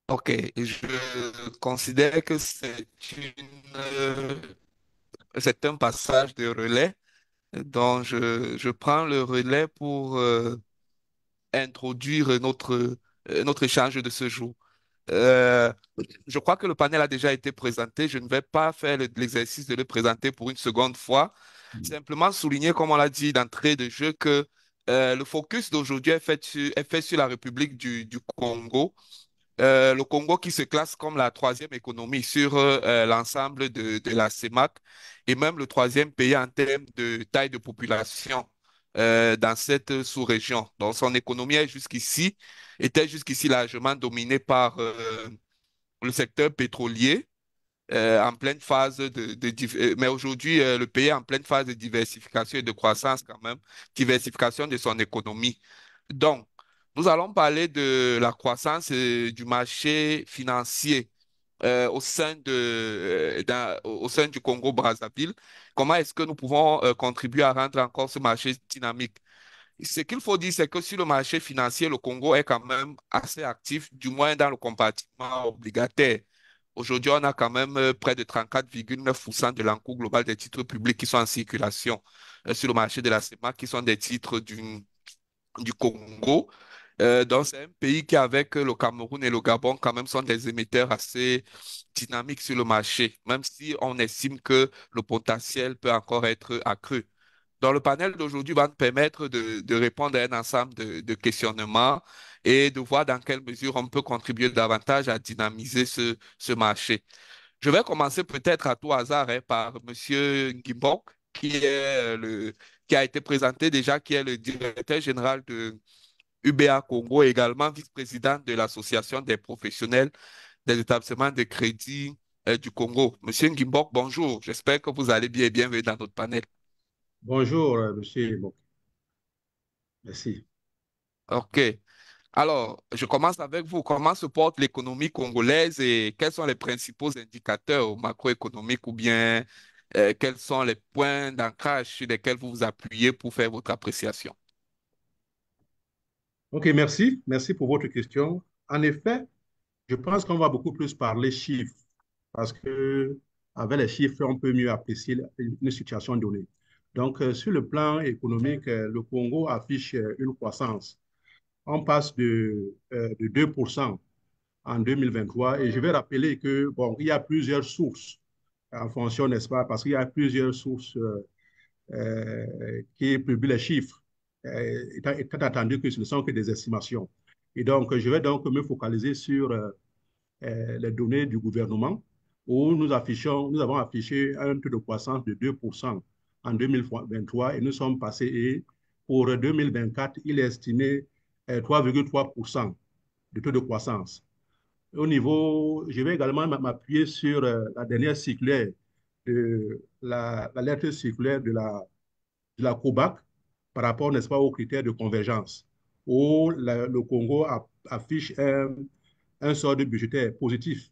Ok, je considère que c'est un passage de relais. Donc, je prends le relais pour introduire notre échange de ce jour. Euh, je crois que le panel a déjà été présenté. Je ne vais pas faire l'exercice de le présenter pour une seconde fois. Simplement souligner, comme on l'a dit d'entrée de jeu, que le focus d'aujourd'hui est fait sur la République du Congo. Le Congo qui se classe comme la troisième économie sur l'ensemble de la CEMAC et même le troisième pays en termes de taille de population dans cette sous-région. Donc son économie était jusqu'ici largement dominée par le secteur pétrolier en pleine phase mais aujourd'hui, le pays est en pleine phase de diversification et de croissance quand même, diversification de son économie. Donc, nous allons parler de la croissance du marché financier au sein du Congo-Brazzaville. Comment est-ce que nous pouvons contribuer à rendre encore ce marché dynamique? Ce qu'il faut dire, c'est que sur le marché financier, le Congo est quand même assez actif, du moins dans le compartiment obligataire. Aujourd'hui, on a quand même près de 34,9% de l'encours global des titres publics qui sont en circulation sur le marché de la CEMAC, qui sont des titres du Congo. Donc, c'est un pays qui, avec le Cameroun et le Gabon, quand même, sont des émetteurs assez dynamiques sur le marché, même si on estime que le potentiel peut encore être accru. Donc, le panel d'aujourd'hui va nous permettre de répondre à un ensemble de questionnements et de voir dans quelle mesure on peut contribuer davantage à dynamiser ce marché. Je vais commencer peut-être à tout hasard par Monsieur Ngimbok, qui a été présenté déjà, qui est le directeur général de UBA Congo, également vice-président de l'Association des professionnels des établissements de crédit du Congo. Monsieur Ngimbok, bonjour. J'espère que vous allez bien et bienvenue dans notre panel. Bonjour, monsieur. Bon, merci. OK. Alors, je commence avec vous. Comment se porte l'économie congolaise et quels sont les principaux indicateurs macroéconomiques ou bien quels sont les points d'ancrage sur lesquels vous vous appuyez pour faire votre appréciation? OK, merci. Merci pour votre question. En effet, je pense qu'on va beaucoup plus parler chiffres parce que avec les chiffres, on peut mieux apprécier une situation donnée. Donc, sur le plan économique, le Congo affiche une croissance. On passe de 2% en 2023 et je vais rappeler que, bon, il y a plusieurs sources en fonction, n'est-ce pas, parce qu'il y a plusieurs sources qui publie les chiffres, étant entendu que ce ne sont que des estimations. Et donc, je vais donc me focaliser sur les données du gouvernement où nous avons affiché un taux de croissance de 2% en 2023 et nous sommes passés, et pour 2024, il est estimé 3,3% de taux de croissance. Au niveau, je vais également m'appuyer sur la dernière circulaire, la lettre circulaire de la COBAC par rapport, n'est-ce pas, aux critères de convergence, où le Congo affiche un solde budgétaire positif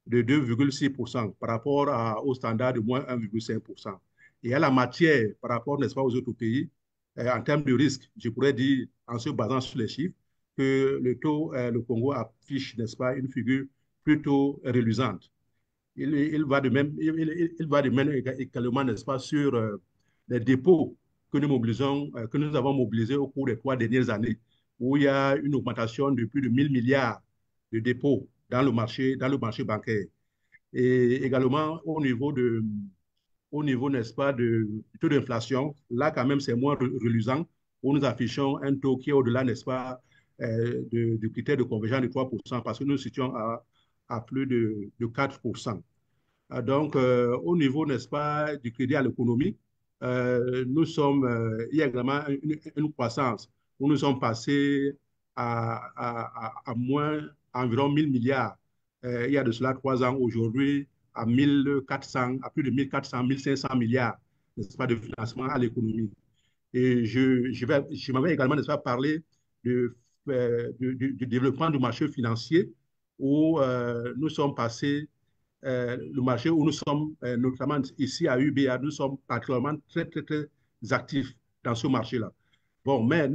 de 2,6% par rapport au standard de moins 1,5%. Et à la matière, par rapport, n'est-ce pas, aux autres pays, en termes de risque, je pourrais dire, en se basant sur les chiffres, que le Congo affiche, n'est-ce pas, une figure plutôt reluisante. Il va de même, il va de même également, n'est-ce pas, sur les dépôts que nous avons mobilisés au cours des 3 dernières années, où il y a une augmentation de plus de 1000 milliards de dépôts dans le marché bancaire. Et également au niveau, n'est-ce pas, du taux d'inflation, là quand même c'est moins reluisant, où nous affichons un taux qui est au-delà, n'est-ce pas, du critère de convergence de 3%, parce que nous nous situons à plus de 4%. Donc, au niveau, n'est-ce pas, du crédit à l'économie, il y a également une croissance où nous sommes passés à moins environ 1000 milliards il y a de cela 3 ans. Aujourd'hui, à 1400, à plus de 1400, 1500 milliards, n'est-ce pas, de financement à l'économie. Et je m'avais également, n'est-ce pas, parlé du développement du marché financier où nous sommes passés le marché où nous sommes, notamment ici à UBA, nous sommes particulièrement très actifs dans ce marché-là. Bon, mais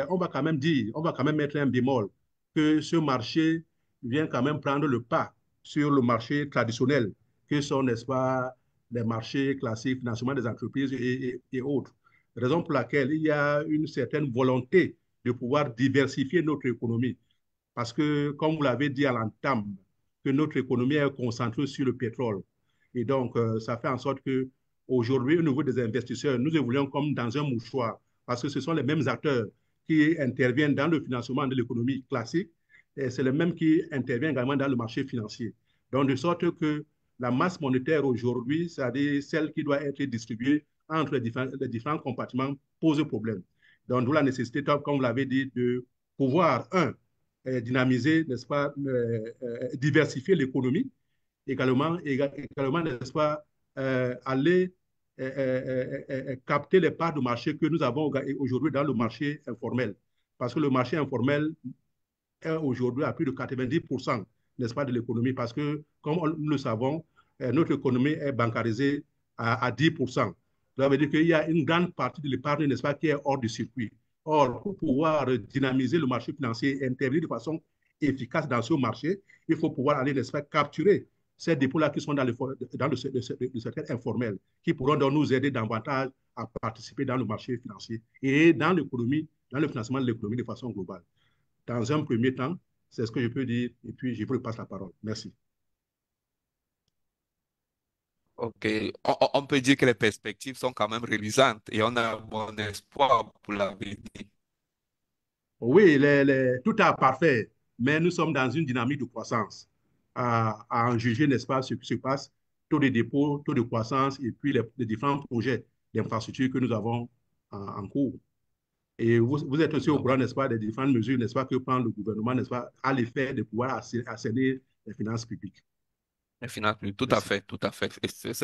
on va quand même dire, on va quand même mettre un bémol que ce marché vient quand même prendre le pas sur le marché traditionnel, que sont, n'est-ce pas, les marchés classiques, financement des entreprises et autres. Raison pour laquelle il y a une certaine volonté de pouvoir diversifier notre économie. Parce que, comme vous l'avez dit à l'entame, que notre économie est concentrée sur le pétrole. Et donc, ça fait en sorte que aujourd'hui, au niveau des investisseurs, nous évoluons comme dans un mouchoir, parce que ce sont les mêmes acteurs qui interviennent dans le financement de l'économie classique, et c'est les mêmes qui interviennent également dans le marché financier. Donc, de sorte que la masse monétaire aujourd'hui, c'est-à-dire celle qui doit être distribuée entre les différents compartiments, pose problème. Donc, d'où la nécessité, comme vous l'avez dit, de pouvoir, dynamiser, n'est-ce pas, diversifier l'économie, également n'est-ce pas, aller capter les parts de marché que nous avons aujourd'hui dans le marché informel. Parce que le marché informel est aujourd'hui à plus de 90%, n'est-ce pas, de l'économie. Parce que, comme nous le savons, notre économie est bancarisée à 10%. Ça veut dire qu'il y a une grande partie de l'épargne, n'est-ce pas, qui est hors du circuit. Or, pour pouvoir dynamiser le marché financier et intervenir de façon efficace dans ce marché, il faut pouvoir aller, n'est-ce pas, capturer ces dépôts-là qui sont dans le secteur informel, qui pourront donc nous aider davantage à participer dans le marché financier et dans l'économie, dans le financement de l'économie de façon globale. Dans un premier temps, c'est ce que je peux dire, et puis je vous passe la parole. Merci. OK. On peut dire que les perspectives sont quand même réalisantes et on a bon espoir pour l'avenir. Oui, tout est parfait, mais nous sommes dans une dynamique de croissance. À en juger, n'est-ce pas, ce qui se passe, taux de dépôt, taux de croissance, et puis les différents projets d'infrastructure que nous avons en cours. Et vous êtes aussi au courant, n'est-ce pas, des différentes mesures, n'est-ce pas, que prend le gouvernement, n'est-ce pas, à l'effet de pouvoir assainir les finances publiques. Tout à Merci. fait, tout à fait.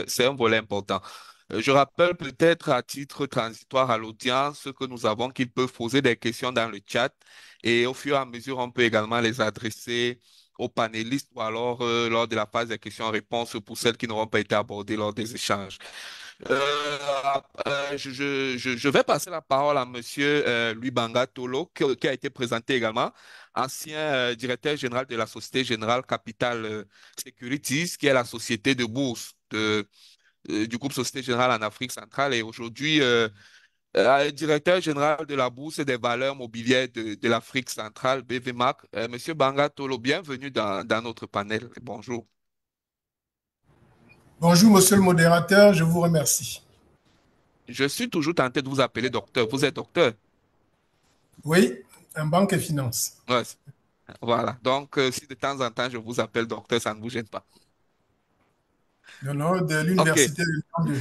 C'est un volet important. Je rappelle peut-être à titre transitoire à l'audience que nous avons qu'ils peuvent poser des questions dans le chat et au fur et à mesure, on peut également les adresser aux panélistes ou alors lors de la phase des questions-réponses pour celles qui n'auront pas été abordées lors des échanges. Euh, je vais passer la parole à Monsieur Louis Banga Tolo, qui a été présenté également, ancien directeur général de la Société Générale Capital Securities, qui est la société de bourse du groupe Société Générale en Afrique centrale, et aujourd'hui directeur général de la Bourse et des valeurs mobilières de l'Afrique centrale, BVMAC. Monsieur Banga Tolo, bienvenue dans notre panel. Bonjour. Bonjour, monsieur le modérateur, je vous remercie. Je suis toujours tenté de vous appeler docteur. Vous êtes docteur? Oui, en banque et finance. Ouais, voilà. Donc, si de temps en temps je vous appelle docteur, ça ne vous gêne pas. Le nom de OK, l'université de Lyon 2.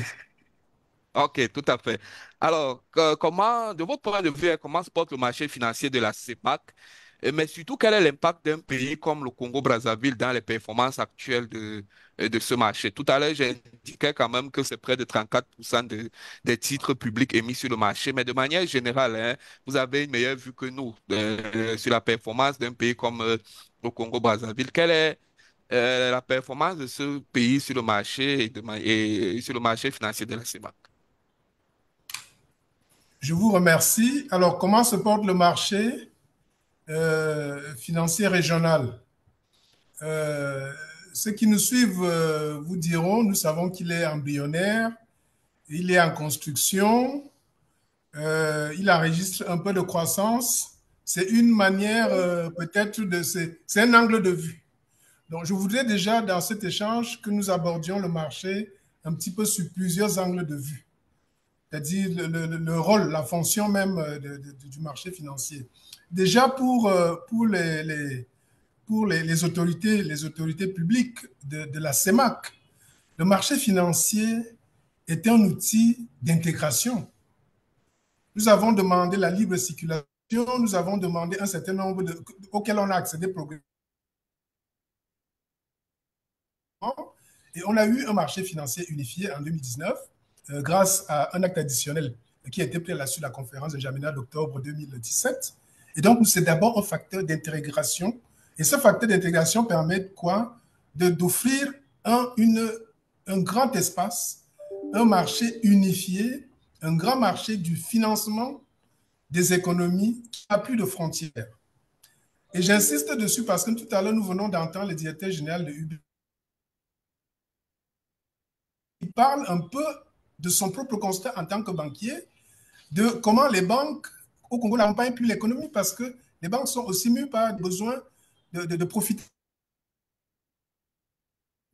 OK, tout à fait. Alors, comment, de votre point de vue, comment se porte le marché financier de la CEPAC? Mais surtout, quel est l'impact d'un pays comme le Congo-Brazzaville dans les performances actuelles de ce marché? Tout à l'heure, j'ai indiqué quand même que c'est près de 34% des titres publics émis sur le marché, mais de manière générale, hein, vous avez une meilleure vue que nous sur la performance d'un pays comme le Congo-Brazzaville. Quelle est la performance de ce pays sur le marché et sur le marché financier de la CEPAC? Je vous remercie. Alors, comment se porte le marché financier régional? Euh, Ceux qui nous suivent vous diront, nous savons qu'il est embryonnaire, il est en construction, il enregistre un peu de croissance. C'est une manière peut-être de... C'est un angle de vue. Donc, je voudrais déjà, dans cet échange, que nous abordions le marché un petit peu sur plusieurs angles de vue, c'est-à-dire le rôle, la fonction même du marché financier. Déjà, pour les autorités publiques de la CEMAC, le marché financier est un outil d'intégration. Nous avons demandé la libre circulation, nous avons demandé un certain nombre auxquels on a accédé progressivement. Et on a eu un marché financier unifié en 2019 grâce à un acte additionnel qui a été pris à la suite de la conférence de Jamena d'octobre 2017. Et donc, c'est d'abord un facteur d'intégration. Et ce facteur d'intégration permet de quoi? D'offrir un grand espace, un marché unifié, un grand marché du financement des économies qui n'a plus de frontières. Et j'insiste dessus parce que tout à l'heure, nous venons d'entendre le directeur général de UBA. Il parle un peu de son propre constat en tant que banquier, de comment les banques au Congo n'accompagnent plus l'économie parce que les banques sont aussi mues par le besoin de profiter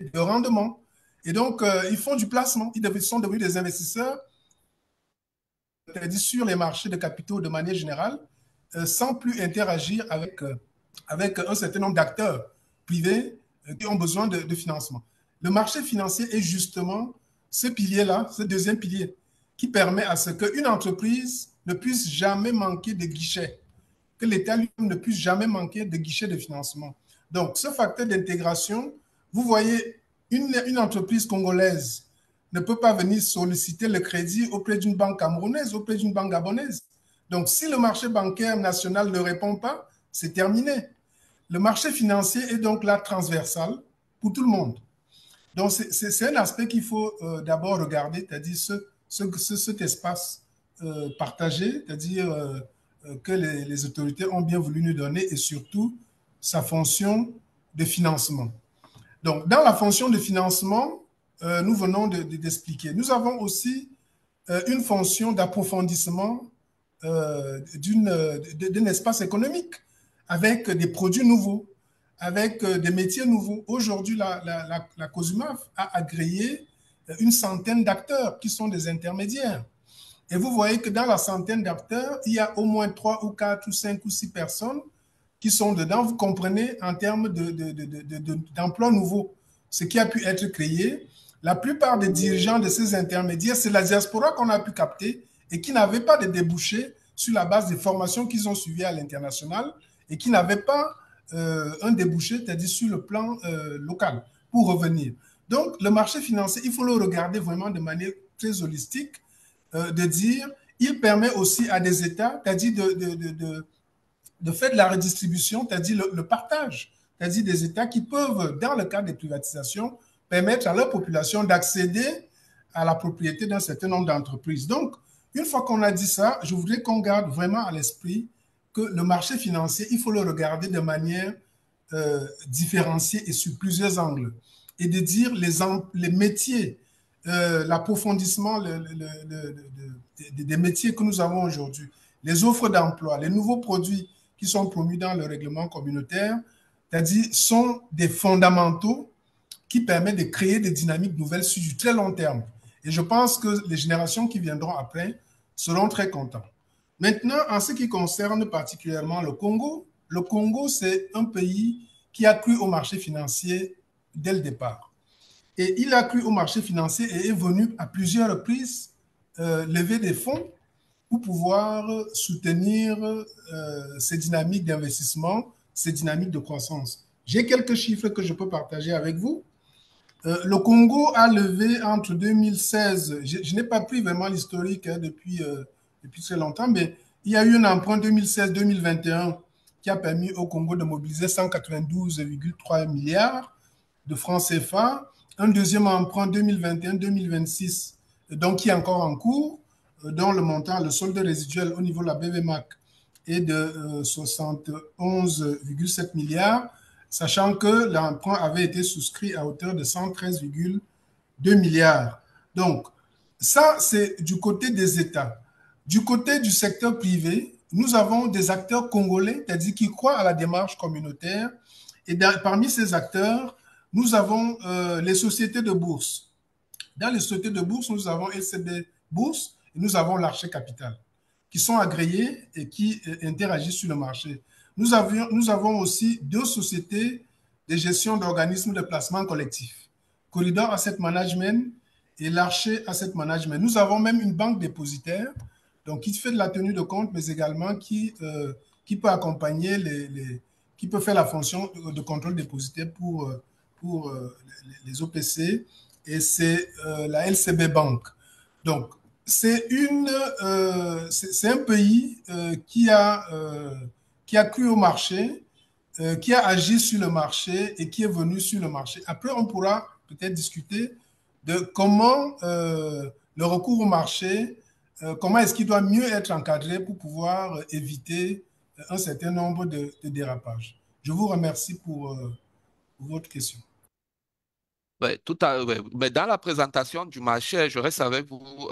de rendement. Et donc, ils font du placement. Ils sont devenus des investisseurs sur les marchés de capitaux de manière générale, sans plus interagir avec un certain nombre d'acteurs privés qui ont besoin de financement. Le marché financier est justement ce pilier-là, ce deuxième pilier, qui permet à ce qu'une entreprise ne puisse jamais manquer de guichets, que l'État lui-même ne puisse jamais manquer de guichets de financement. Donc, ce facteur d'intégration, vous voyez, une entreprise congolaise ne peut pas venir solliciter le crédit auprès d'une banque camerounaise, auprès d'une banque gabonaise. Donc, si le marché bancaire national ne répond pas, c'est terminé. Le marché financier est donc là transversal pour tout le monde. Donc, c'est un aspect qu'il faut d'abord regarder, c'est-à-dire cet espace partagé, c'est-à-dire que les autorités ont bien voulu nous donner et surtout sa fonction de financement. Donc, dans la fonction de financement, nous venons d'expliquer. Nous avons aussi une fonction d'approfondissement d'un espace économique avec des produits nouveaux, avec des métiers nouveaux. Aujourd'hui, la COSUMAF a agréé une centaine d'acteurs qui sont des intermédiaires. Et vous voyez que dans la centaine d'acteurs, il y a au moins 3 ou 4 ou 5 ou 6 personnes qui sont dedans. Vous comprenez en termes d'emplois nouveaux, ce qui a pu être créé. La plupart des dirigeants de ces intermédiaires, c'est la diaspora qu'on a pu capter et qui n'avaient pas de débouchés sur la base des formations qu'ils ont suivies à l'international et qui n'avaient pas un débouché, c'est-à-dire sur le plan local, pour revenir. Donc, le marché financier, il faut le regarder vraiment de manière très holistique, de dire, il permet aussi à des États, c'est-à-dire de faire de la redistribution, c'est-à-dire le partage, c'est-à-dire des États qui peuvent, dans le cadre des privatisations, permettre à leur population d'accéder à la propriété d'un certain nombre d'entreprises. Donc, une fois qu'on a dit ça, je voudrais qu'on garde vraiment à l'esprit que le marché financier, il faut le regarder de manière différenciée et sur plusieurs angles. Et de dire les métiers, l'approfondissement des métiers que nous avons aujourd'hui, les offres d'emploi, les nouveaux produits qui sont promus dans le règlement communautaire, c'est-à-dire sont des fondamentaux qui permettent de créer des dynamiques nouvelles sur du très long terme. Et je pense que les générations qui viendront après seront très contents. Maintenant, en ce qui concerne particulièrement le Congo, c'est un pays qui a cru au marché financier dès le départ. Et il a cru au marché financier et est venu à plusieurs reprises lever des fonds pour pouvoir soutenir ces dynamiques d'investissement, ces dynamiques de croissance. J'ai quelques chiffres que je peux partager avec vous. Le Congo a levé entre 2016, je n'ai pas pris vraiment l'historique depuis très longtemps, mais il y a eu un emprunt 2016-2021 qui a permis au Congo de mobiliser 192,3 milliards de francs CFA. Un deuxième emprunt 2021-2026, donc qui est encore en cours, dont le montant, le solde résiduel au niveau de la BVMAC est de 71,7 milliards, sachant que l'emprunt avait été souscrit à hauteur de 113,2 milliards. Donc, ça, c'est du côté des États. Du côté du secteur privé, nous avons des acteurs congolais, c'est-à-dire qui croient à la démarche communautaire. Et parmi ces acteurs, nous avons les sociétés de bourse. Dans les sociétés de bourse, nous avons LCB Bourse et nous avons l'Arché Capital, qui sont agréés et qui interagissent sur le marché. Nous avons aussi 2 sociétés de gestion d'organismes de placement collectif, Corridor Asset Management et l'Arché Asset Management. Nous avons même une banque dépositaire, donc qui fait de la tenue de compte, mais également qui peut accompagner qui peut faire la fonction de contrôle dépositaire pour les OPC, et c'est la LCB Bank. Donc, c'est un pays qui a cru au marché, qui a agi sur le marché et qui est venu sur le marché. Après, on pourra peut-être discuter de comment le recours au marché, comment est-ce qu'il doit mieux être encadré pour pouvoir éviter un certain nombre de dérapages. Je vous remercie pour votre question. Ouais, ouais. Mais dans la présentation du marché, je reste avec vous,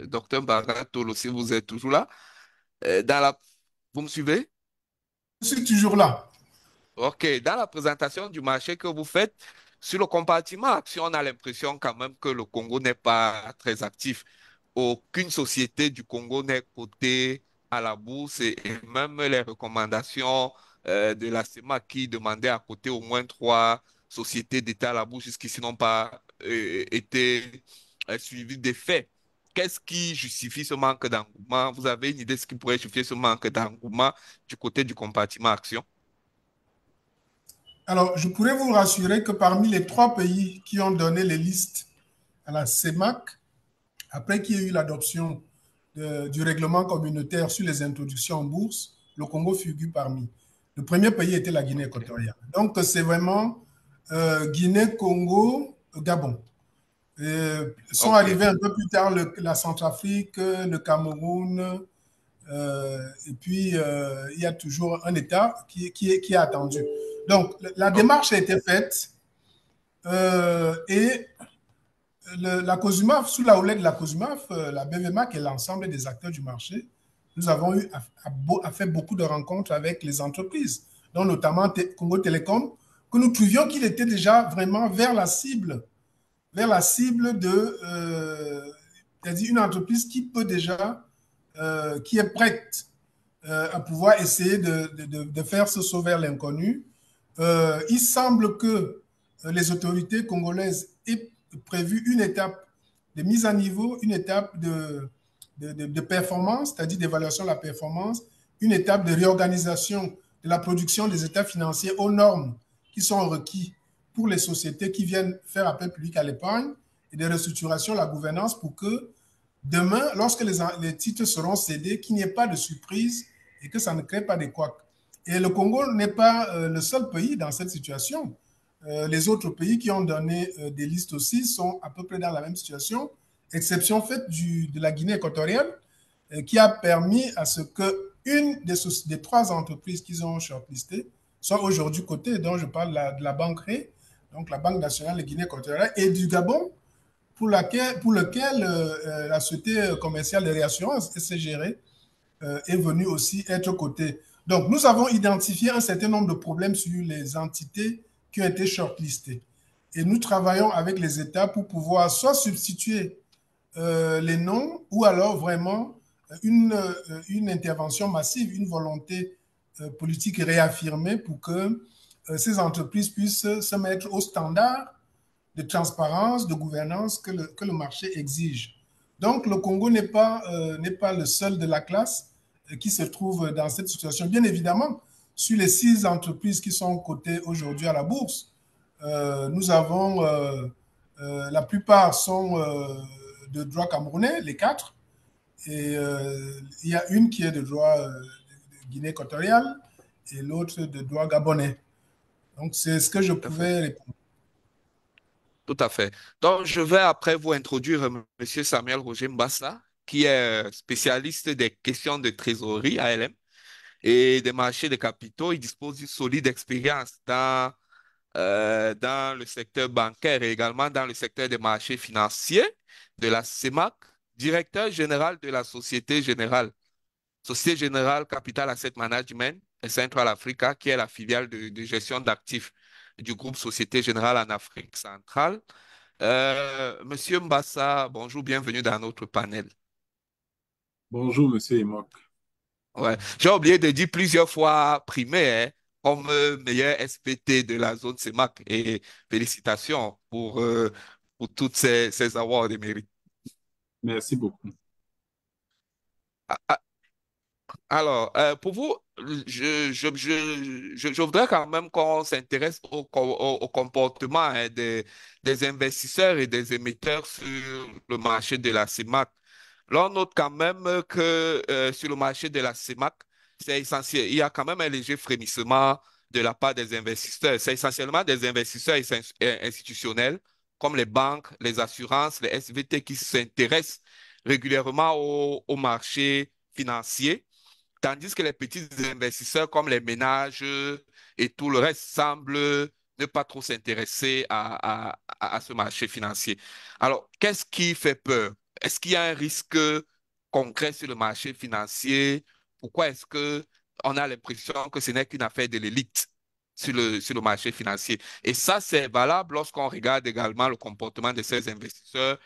docteur Baratolo, si vous êtes toujours là. Dans la... Vous me suivez? Je suis toujours là. OK. Dans la présentation du marché que vous faites, sur le compartiment action, on a l'impression quand même que le Congo n'est pas très actif. Aucune société du Congo n'est cotée à la bourse et même les recommandations de la CEMA qui demandait à coter au moins trois sociétés d'État à la bourse jusqu'ici n'ont pas été suivies des faits. Qu'est-ce qui justifie ce manque d'engouement? Vous avez une idée de ce qui pourrait justifier ce manque d'engouement du côté du compartiment action? Alors, je pourrais vous rassurer que parmi les 3 pays qui ont donné les listes à la CEMAC, après qu'il y ait eu l'adoption du règlement communautaire sur les introductions en bourse, le Congo figure parmi. Le premier pays était la Guinée OK. équatoriale. Donc, c'est vraiment Guinée, Congo, Gabon. Sont OK. arrivés un peu plus tard la Centrafrique, le Cameroun, et puis il y a toujours un État qui est attendu. Donc, la OK. démarche a été faite et la COSUMAF, sous la houlette de la COSUMAF, la BVMAC et l'ensemble des acteurs du marché, nous avons eu à faire beaucoup de rencontres avec les entreprises, dont notamment Congo Télécom, que nous trouvions qu'il était déjà vraiment vers la cible de, c'est-à-dire une entreprise qui peut déjà, qui est prête à pouvoir essayer de faire ce saut vers l'inconnu. Il semble que les autorités congolaises aient prévu une étape de mise à niveau, une étape de performance, c'est-à-dire d'évaluation de la performance, une étape de réorganisation de la production des états financiers aux normes qui sont requis pour les sociétés qui viennent faire appel public à l'épargne et de restructuration de la gouvernance pour que demain, lorsque les titres seront cédés, qu'il n'y ait pas de surprise et que ça ne crée pas de couacs. Et le Congo n'est pas le seul pays dans cette situation. Les autres pays qui ont donné des listes aussi sont à peu près dans la même situation, exception faite de la Guinée équatoriale, qui a permis à ce que une des 3 entreprises qu'ils ont shortlistées soit aujourd'hui cotée, dont je parle de la Banque Ré, donc la Banque nationale de Guinée équatoriale, et du Gabon, pour lequel la société commerciale de réassurance, SCGR, est venue aussi être cotée. Donc, nous avons identifié un certain nombre de problèmes sur les entités qui ont été shortlistées. Et nous travaillons avec les États pour pouvoir soit substituer les noms ou alors vraiment une intervention massive, une volonté politique réaffirmée pour que ces entreprises puissent se mettre au standard de transparence, de gouvernance que le marché exige. Donc, le Congo n'est pas le seul de la classe qui se trouve dans cette situation. Bien évidemment, sur les 6 entreprises qui sont cotées aujourd'hui à la bourse, nous avons, la plupart sont de droit camerounais, les 4, et il y a une qui est de droit de Guinée équatoriale et l'autre de droit gabonais. Donc, c'est ce que je Tout à fait. pouvais répondre. Tout à fait. Donc, je vais après vous introduire Monsieur Samuel Roger Mbassa, qui est spécialiste des questions de trésorerie ALM et des marchés de capitaux. Il dispose d'une solide expérience dans le secteur bancaire et également dans le secteur des marchés financiers de la CEMAC, directeur général de la Société Générale Capital Asset Management et Central Africa, qui est la filiale de gestion d'actifs du groupe Société Générale en Afrique centrale. Monsieur Mbassa, bonjour, bienvenue dans notre panel. Bonjour, monsieur Emok. Ouais. J'ai oublié de dire plusieurs fois primé, hein, comme meilleur SPT de la zone CEMAC et félicitations pour toutes ces awards de mérite. Merci beaucoup. Ah, ah, Alors, pour vous, je voudrais quand même qu'on s'intéresse au comportement hein, des investisseurs et des émetteurs sur le marché de la CEMAC. Là, on note quand même que sur le marché de la CEMAC, c'est essentiel. Il y a quand même un léger frémissement de la part des investisseurs. C'est essentiellement des investisseurs institutionnels comme les banques, les assurances, les SVT qui s'intéressent régulièrement au marché financier Tandis que les petits investisseurs comme les ménages et tout le reste semblent ne pas trop s'intéresser à ce marché financier. Alors, qu'est-ce qui fait peur? Est-ce qu'il y a un risque concret sur le marché financier? Pourquoi est-ce que on a l'impression que ce n'est qu'une affaire de l'élite sur le marché financier? Et ça, c'est valable lorsqu'on regarde également le comportement de ces investisseurs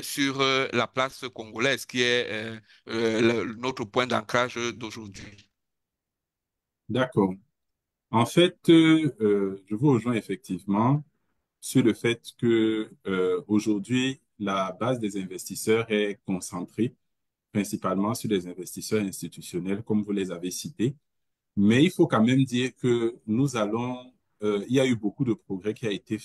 sur la place congolaise, qui est notre point d'ancrage d'aujourd'hui. D'accord. En fait, je vous rejoins effectivement sur le fait que aujourd'hui, la base des investisseurs est concentrée principalement sur les investisseurs institutionnels, comme vous les avez cités. Mais il faut quand même dire que il y a eu beaucoup de progrès qui ont été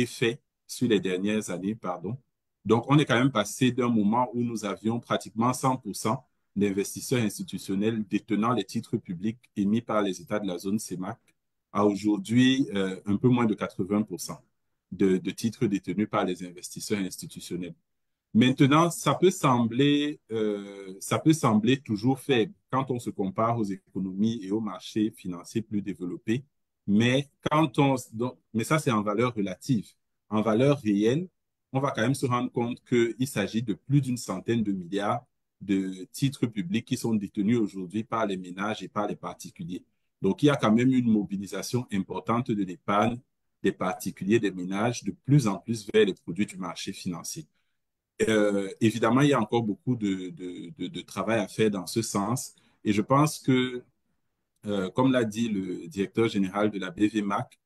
faits sur les dernières années, pardon. Donc, on est quand même passé d'un moment où nous avions pratiquement 100% d'investisseurs institutionnels détenant les titres publics émis par les États de la zone CEMAC à aujourd'hui un peu moins de 80% de titres détenus par les investisseurs institutionnels. Maintenant, ça peut sembler toujours faible quand on se compare aux économies et aux marchés financiers plus développés. Mais ça, c'est en valeur relative. En valeur réelle, on va quand même se rendre compte qu'il s'agit de plus d'une centaine de milliards de titres publics qui sont détenus aujourd'hui par les ménages et par les particuliers. Donc, il y a quand même une mobilisation importante de l'épargne des particuliers, des ménages, de plus en plus vers les produits du marché financier. Évidemment, il y a encore beaucoup de travail à faire dans ce sens. Et je pense que, comme l'a dit le directeur général de la BVMAC,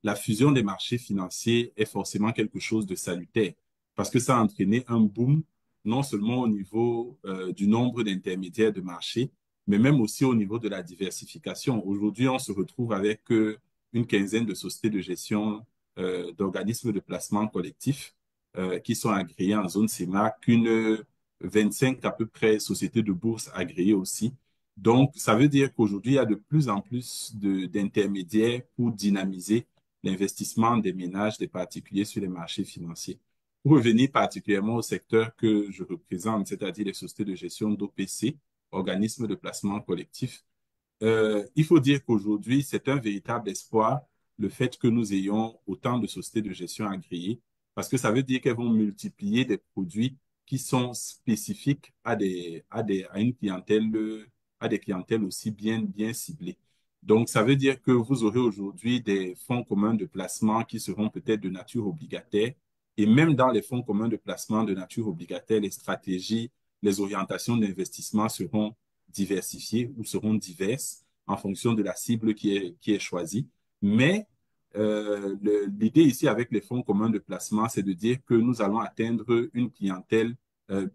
la fusion des marchés financiers est forcément quelque chose de salutaire parce que ça a entraîné un boom, non seulement au niveau du nombre d'intermédiaires de marché, mais même aussi au niveau de la diversification. Aujourd'hui, on se retrouve avec une quinzaine de sociétés de gestion d'organismes de placement collectif qui sont agréés en zone CEMAC, une 25 à peu près sociétés de bourse agréées aussi. Donc, ça veut dire qu'aujourd'hui, il y a de plus en plus d'intermédiaires pour dynamiser l'investissement des ménages, des particuliers sur les marchés financiers. Pour revenir particulièrement au secteur que je représente, c'est-à-dire les sociétés de gestion d'OPC, organismes de placement collectif, il faut dire qu'aujourd'hui, c'est un véritable espoir le fait que nous ayons autant de sociétés de gestion agréées, parce que ça veut dire qu'elles vont multiplier des produits qui sont spécifiques à une clientèle, à des clientèles aussi bien ciblées. Donc, ça veut dire que vous aurez aujourd'hui des fonds communs de placement qui seront peut-être de nature obligataire. Et même dans les fonds communs de placement de nature obligataire, les stratégies, les orientations d'investissement seront diversifiées ou seront diverses en fonction de la cible qui est choisie. Mais l'idée ici avec les fonds communs de placement, c'est de dire que nous allons atteindre une clientèle,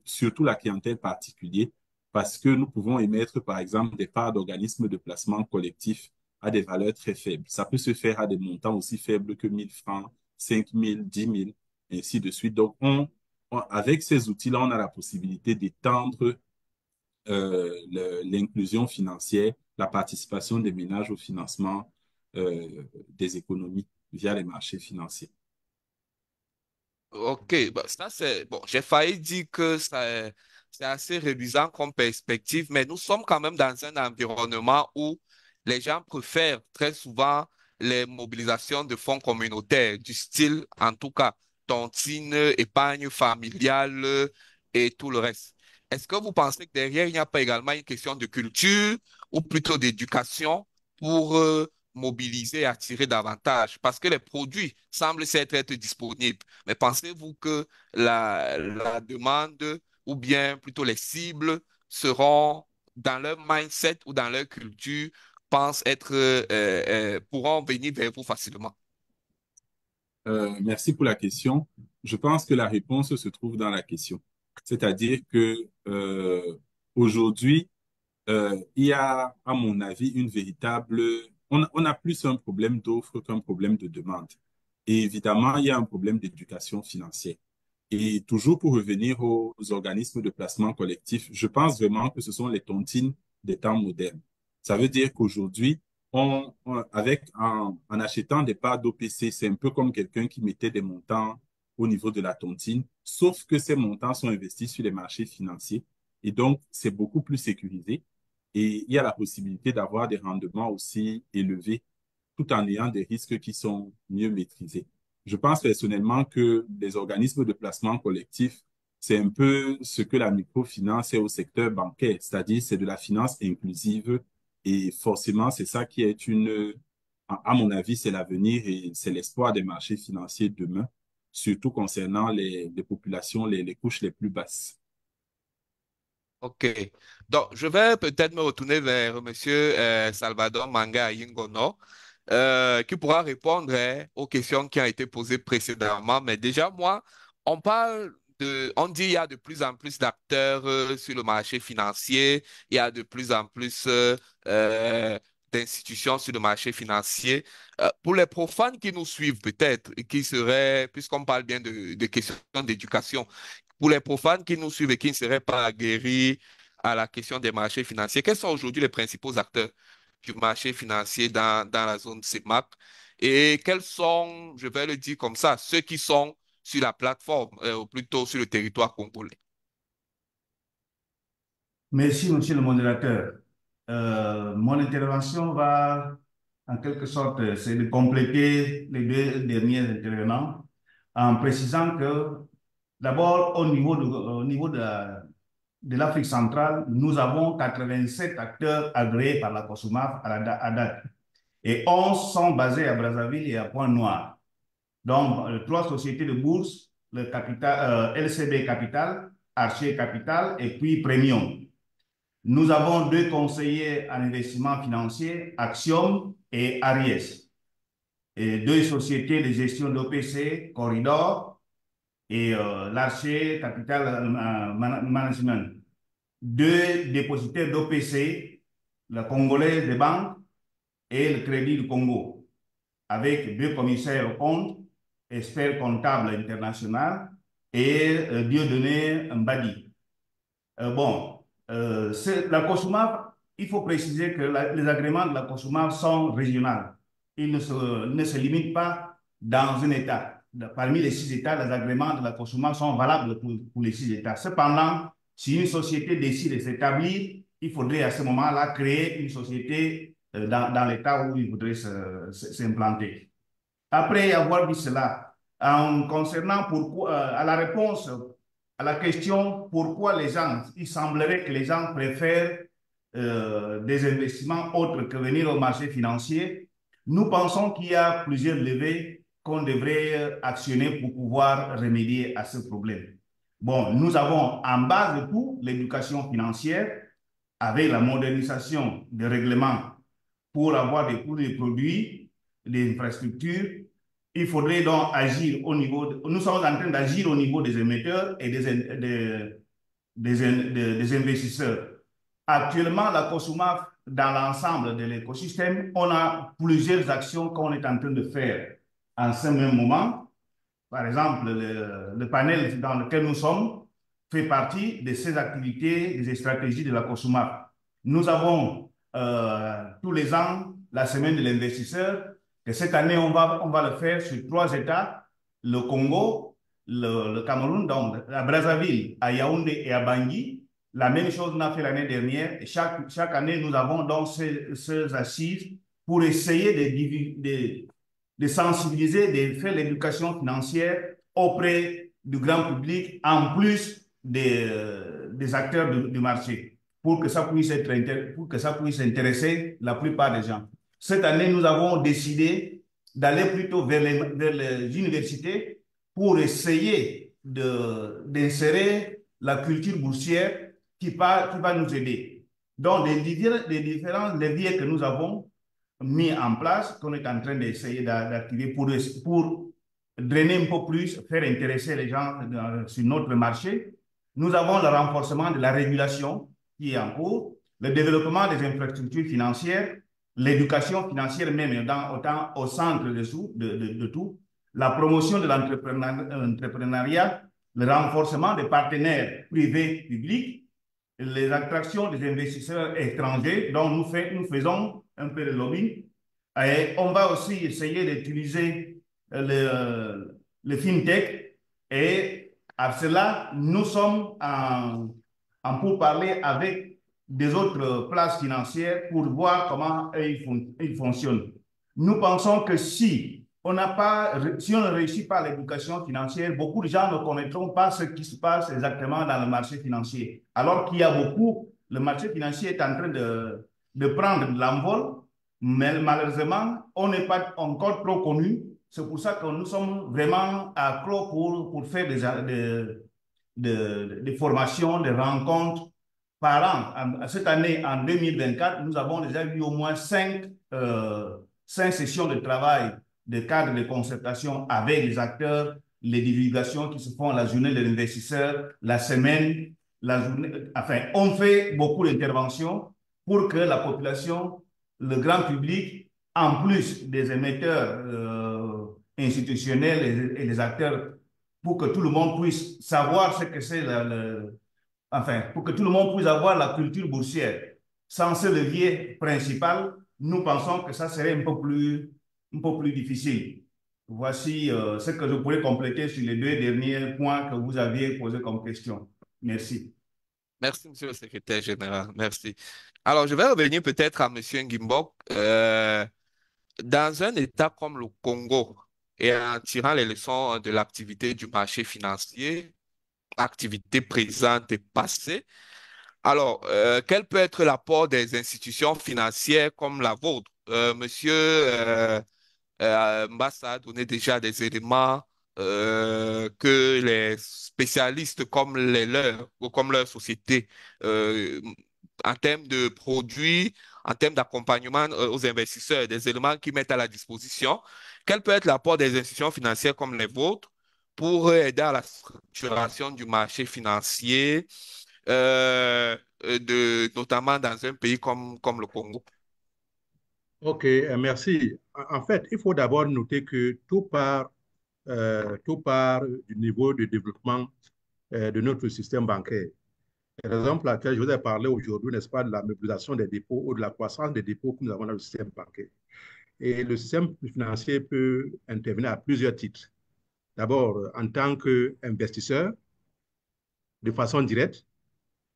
surtout la clientèle particulière, parce que nous pouvons émettre, par exemple, des parts d'organismes de placement collectif à des valeurs très faibles. Ça peut se faire à des montants aussi faibles que 1000 francs, 5000, 10 000, ainsi de suite. Donc, avec ces outils-là, on a la possibilité d'étendre l'inclusion financière, la participation des ménages au financement des économies via les marchés financiers. Ok, bah, ça c'est bon. J'ai failli dire que c'est assez réduisant comme perspective, mais nous sommes quand même dans un environnement où les gens préfèrent très souvent les mobilisations de fonds communautaires, du style, en tout cas, tontine, épargne familiale et tout le reste. Est-ce que vous pensez que derrière, il n'y a pas également une question de culture ou plutôt d'éducation pour mobiliser et attirer davantage? Parce que les produits semblent être disponibles. Mais pensez-vous que la demande ou bien plutôt les cibles seront dans leur mindset ou dans leur culture, pourront venir vers vous facilement? Merci pour la question. Je pense que la réponse se trouve dans la question. C'est-à-dire que aujourd'hui, il y a, à mon avis, on a plus un problème d'offre qu'un problème de demande. Et évidemment, il y a un problème d'éducation financière. Et toujours pour revenir aux organismes de placement collectif, je pense vraiment que ce sont les tontines des temps modernes. Ça veut dire qu'aujourd'hui, en achetant des parts d'OPC, c'est un peu comme quelqu'un qui mettait des montants au niveau de la tontine, sauf que ces montants sont investis sur les marchés financiers. Et donc, c'est beaucoup plus sécurisé. et il y a la possibilité d'avoir des rendements aussi élevés tout en ayant des risques qui sont mieux maîtrisés. Je pense personnellement que les organismes de placement collectif, c'est un peu ce que la microfinance est au secteur bancaire, c'est-à-dire c'est de la finance inclusive et forcément c'est ça qui est à mon avis, c'est l'avenir et c'est l'espoir des marchés financiers demain, surtout concernant les populations, les couches les plus basses. OK. Donc, je vais peut-être me retourner vers Monsieur Salvador Manga Yingono, qui pourra répondre aux questions qui ont été posées précédemment. Mais déjà, moi, on dit il y a de plus en plus d'acteurs sur le marché financier, il y a de plus en plus euh, d'institutions sur le marché financier. Pour les profanes qui nous suivent peut-être, et qui seraient, puisqu'on parle bien de questions d'éducation, pour les profanes qui nous suivent et qui ne seraient pas aguerris à la question des marchés financiers, quels sont aujourd'hui les principaux acteurs du marché financier dans la zone CEMAC et quels sont, je vais le dire comme ça, ceux qui sont sur la plateforme, ou plutôt sur le territoire congolais? Merci, monsieur le modérateur. Mon intervention va, en quelque sorte, c'est de compléter les deux derniers intervenants en précisant que, d'abord, au niveau de l'Afrique centrale, nous avons 87 acteurs agréés par la COSUMAF à date et 11 sont basés à Brazzaville et à Pointe-Noire. Donc, trois sociétés de bourse, LCB Capital, Archer Capital et puis Premium. Nous avons deux conseillers en investissement financier, Axiom et Aries, et deux sociétés de gestion d'OPC, Corridor et l'Archer Capital Management. Deux dépositaires d'OPC, la Congolaise des banques et le Crédit du Congo, avec deux commissaires au compte, expert comptable international et Dieudonné Mbadi. Bon, la COSUMAF, il faut préciser que les agréments de la COSUMAF sont régionaux. Ils ne se limitent pas dans un État. Parmi les 6 États, les agréments de la COSUMAF sont valables pour les 6 États. Cependant, si une société décide de s'établir, il faudrait à ce moment-là créer une société dans l'État où il voudrait s'implanter. Après avoir dit cela, en concernant à la réponse à la question pourquoi il semblerait que les gens préfèrent des investissements autres que venir au marché financier, nous pensons qu'il y a plusieurs leviers qu'on devrait actionner pour pouvoir remédier à ce problème. Bon, nous avons en base de tout l'éducation financière avec la modernisation des règlements pour avoir des coûts de produits, des infrastructures. Il faudrait donc agir nous sommes en train d'agir au niveau des émetteurs et des investisseurs. Actuellement, la COSUMAF, dans l'ensemble de l'écosystème, on a plusieurs actions qu'on est en train de faire en ce même moment. Par exemple, le panel dans lequel nous sommes fait partie de ces activités, des stratégies de la COSUMAF. Nous avons tous les ans la semaine de l'investisseur, et cette année, on va le faire sur 3 États, le Congo, le Cameroun, donc à Brazzaville, à Yaoundé et à Bangui. La même chose qu'on a fait l'année dernière. Et chaque année, nous avons donc ces assises pour essayer de sensibiliser, de faire l'éducation financière auprès du grand public, en plus des acteurs du marché, pour que ça puisse intéresser la plupart des gens. Cette année, nous avons décidé d'aller plutôt vers les universités pour essayer d'insérer la culture boursière qui va nous aider. Donc, les différents leviers que nous avons mis en place, qu'on est en train d'essayer d'activer pour drainer un peu plus, faire intéresser les gens sur notre marché. Nous avons le renforcement de la régulation qui est en cours, le développement des infrastructures financières, l'éducation financière même autant au centre de tout, la promotion de l'entrepreneuriat, le renforcement des partenaires privés publics, les attractions des investisseurs étrangers dont nous faisons un peu de lobbying. Et on va aussi essayer d'utiliser le fintech et à cela, nous sommes en pourparlers avec des autres places financières pour voir comment ils fonctionnent. Nous pensons que si on ne réussit pas l'éducation financière, beaucoup de gens ne connaîtront pas ce qui se passe exactement dans le marché financier. Alors qu'il y a le marché financier est en train de prendre de l'envol, mais malheureusement, on n'est pas encore trop connu. C'est pour ça que nous sommes vraiment accros pour faire des formations, des rencontres par an. Cette année, en 2024, nous avons déjà eu au moins cinq sessions de travail de cadre de concertation avec les acteurs, les divulgations qui se font la journée de l'investisseur, la semaine, la journée. Enfin, on fait beaucoup d'interventions pour que la population, le grand public, en plus des émetteurs institutionnels et les acteurs, pour que tout le monde puisse savoir ce que c'est enfin, pour que tout le monde puisse avoir la culture boursière. Sans ce levier principal, nous pensons que ça serait un peu plus difficile. Voici ce que je pourrais compléter sur les deux derniers points que vous aviez posés comme question. Merci. Merci, monsieur le secrétaire général. Merci. Alors, je vais revenir peut-être à monsieur Nguimbok. Dans un État comme le Congo, et en tirant les leçons de l'activité du marché financier, activité présente et passée, alors, quel peut être l'apport des institutions financières comme la vôtre? Monsieur Mbassa a donné déjà des éléments que les spécialistes comme les leurs ou comme leur société, euh, en termes de produits, en termes d'accompagnement aux investisseurs, des éléments qu'ils mettent à la disposition. Quel peut être l'apport des institutions financières comme les vôtres pour aider à la structuration du marché financier, notamment dans un pays comme le Congo? OK, merci. En fait, il faut d'abord noter que tout part du niveau de développement de notre système bancaire. C'est la raison pour laquelle je vous ai parlé aujourd'hui, n'est-ce pas, de la mobilisation des dépôts ou de la croissance des dépôts que nous avons dans le système bancaire. Et le système financier peut intervenir à plusieurs titres. D'abord, en tant qu'investisseur, de façon directe,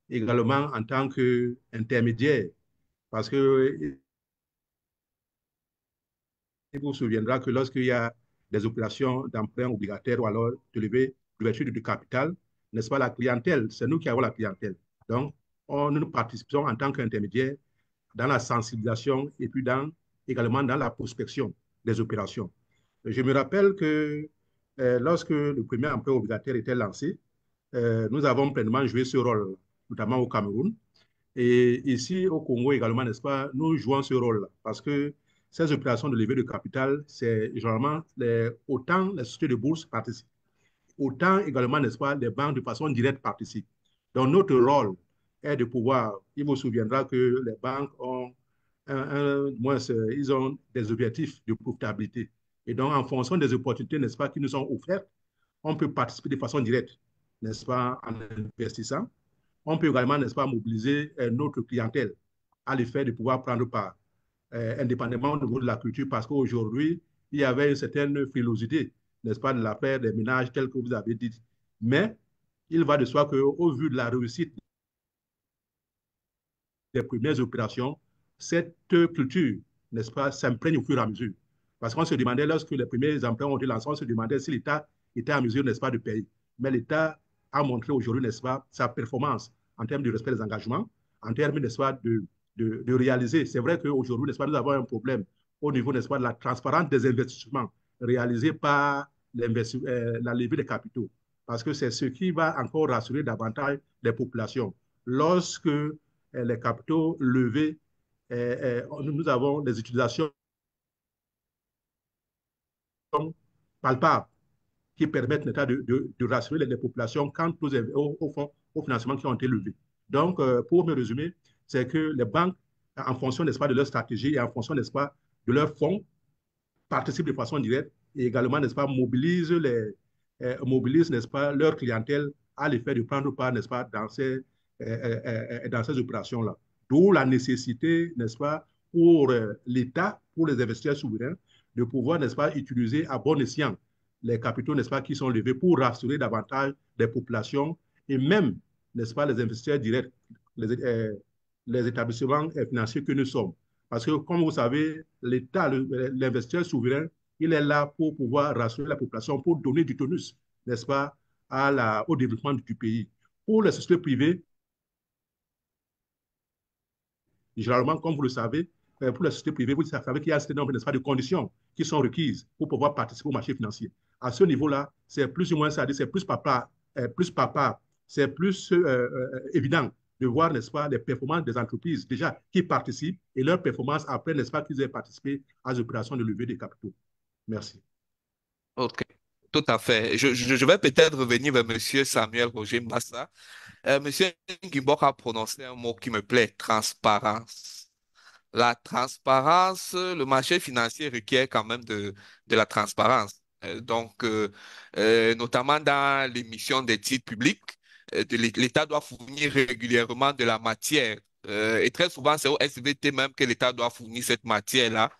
également en tant qu'intermédiaire, parce que il vous souviendra que lorsqu'il y a des opérations d'emprunt obligataire ou alors de levée d'ouverture du capital, n'est-ce pas, la clientèle, c'est nous qui avons la clientèle. Donc, nous participons en tant qu'intermédiaire dans la sensibilisation et puis également dans la prospection des opérations. Je me rappelle que lorsque le premier emprunt obligataire était lancé, nous avons pleinement joué ce rôle, notamment au Cameroun. Et ici, au Congo également, n'est-ce pas, nous jouons ce rôle parce que ces opérations de levée de capital, c'est généralement autant les sociétés de bourse participent, autant également, n'est-ce pas, les banques de façon directe participent. Donc, notre rôle est de pouvoir, il vous souviendra que les banques ont, ils ont des objectifs de profitabilité. Et donc, en fonction des opportunités, n'est-ce pas, qui nous sont offertes, on peut participer de façon directe, n'est-ce pas, en investissant. On peut également, n'est-ce pas, mobiliser notre clientèle à l'effet de pouvoir prendre part, indépendamment au niveau de la culture, parce qu'aujourd'hui, il y avait une certaine frilosité, n'est-ce pas, de la part des ménages tels que vous avez dit. Mais il va de soi qu'au vu de la réussite des premières opérations, cette culture, n'est-ce pas, s'imprègne au fur et à mesure. Parce qu'on se demandait, lorsque les premiers emprunts ont été lancés, on se demandait si l'État était en mesure, n'est-ce pas, de payer. Mais l'État a montré aujourd'hui, n'est-ce pas, sa performance en termes de respect des engagements, en termes, n'est-ce pas, de réaliser. C'est vrai qu'aujourd'hui, n'est-ce pas, nous avons un problème au niveau, n'est-ce pas, de la transparence des investissements réalisés par la levée des capitaux. Parce que c'est ce qui va encore rassurer davantage les populations. Lorsque les capitaux levés, nous avons des utilisations palpables qui permettent de rassurer les populations quant aux financements qui ont été levés. Donc, pour me résumer, c'est que les banques, en fonction, n'est-ce pas, de leur stratégie et en fonction, n'est-ce pas, de leurs fonds, participent de façon directe et également, n'est-ce pas, mobilisent, n'est-ce pas, leur clientèle à l'effet de prendre part, n'est-ce pas, dans ces opérations-là. D'où la nécessité, n'est-ce pas, pour l'État, pour les investisseurs souverains, de pouvoir, n'est-ce pas, utiliser à bon escient les capitaux, n'est-ce pas, qui sont levés pour rassurer davantage les populations et même, n'est-ce pas, les investisseurs directs, les les établissements financiers que nous sommes. Parce que, comme vous savez, l'État, l'investisseur souverain, il est là pour pouvoir rassurer la population, pour donner du tonus, n'est-ce pas, au développement du pays. Pour les sociétés privées, généralement, comme vous le savez, pour les sociétés privées, vous savez qu'il y a un certain nombre de conditions qui sont requises pour pouvoir participer au marché financier. À ce niveau-là, c'est plus ou moins ça, c'est papa, c'est plus évident de voir, n'est-ce pas, les performances des entreprises déjà qui participent et leurs performances après, n'est-ce pas, qu'ils aient participé à des opérations de levée des capitaux. Merci. OK, tout à fait. Je vais peut-être revenir vers Monsieur Samuel Roger Massa. Monsieur Nguimboka a prononcé un mot qui me plaît, transparence. La transparence, le marché financier requiert quand même de la transparence. Notamment dans l'émission des titres publics, l'État doit fournir régulièrement de la matière. Et très souvent, c'est au SVT même que l'État doit fournir cette matière-là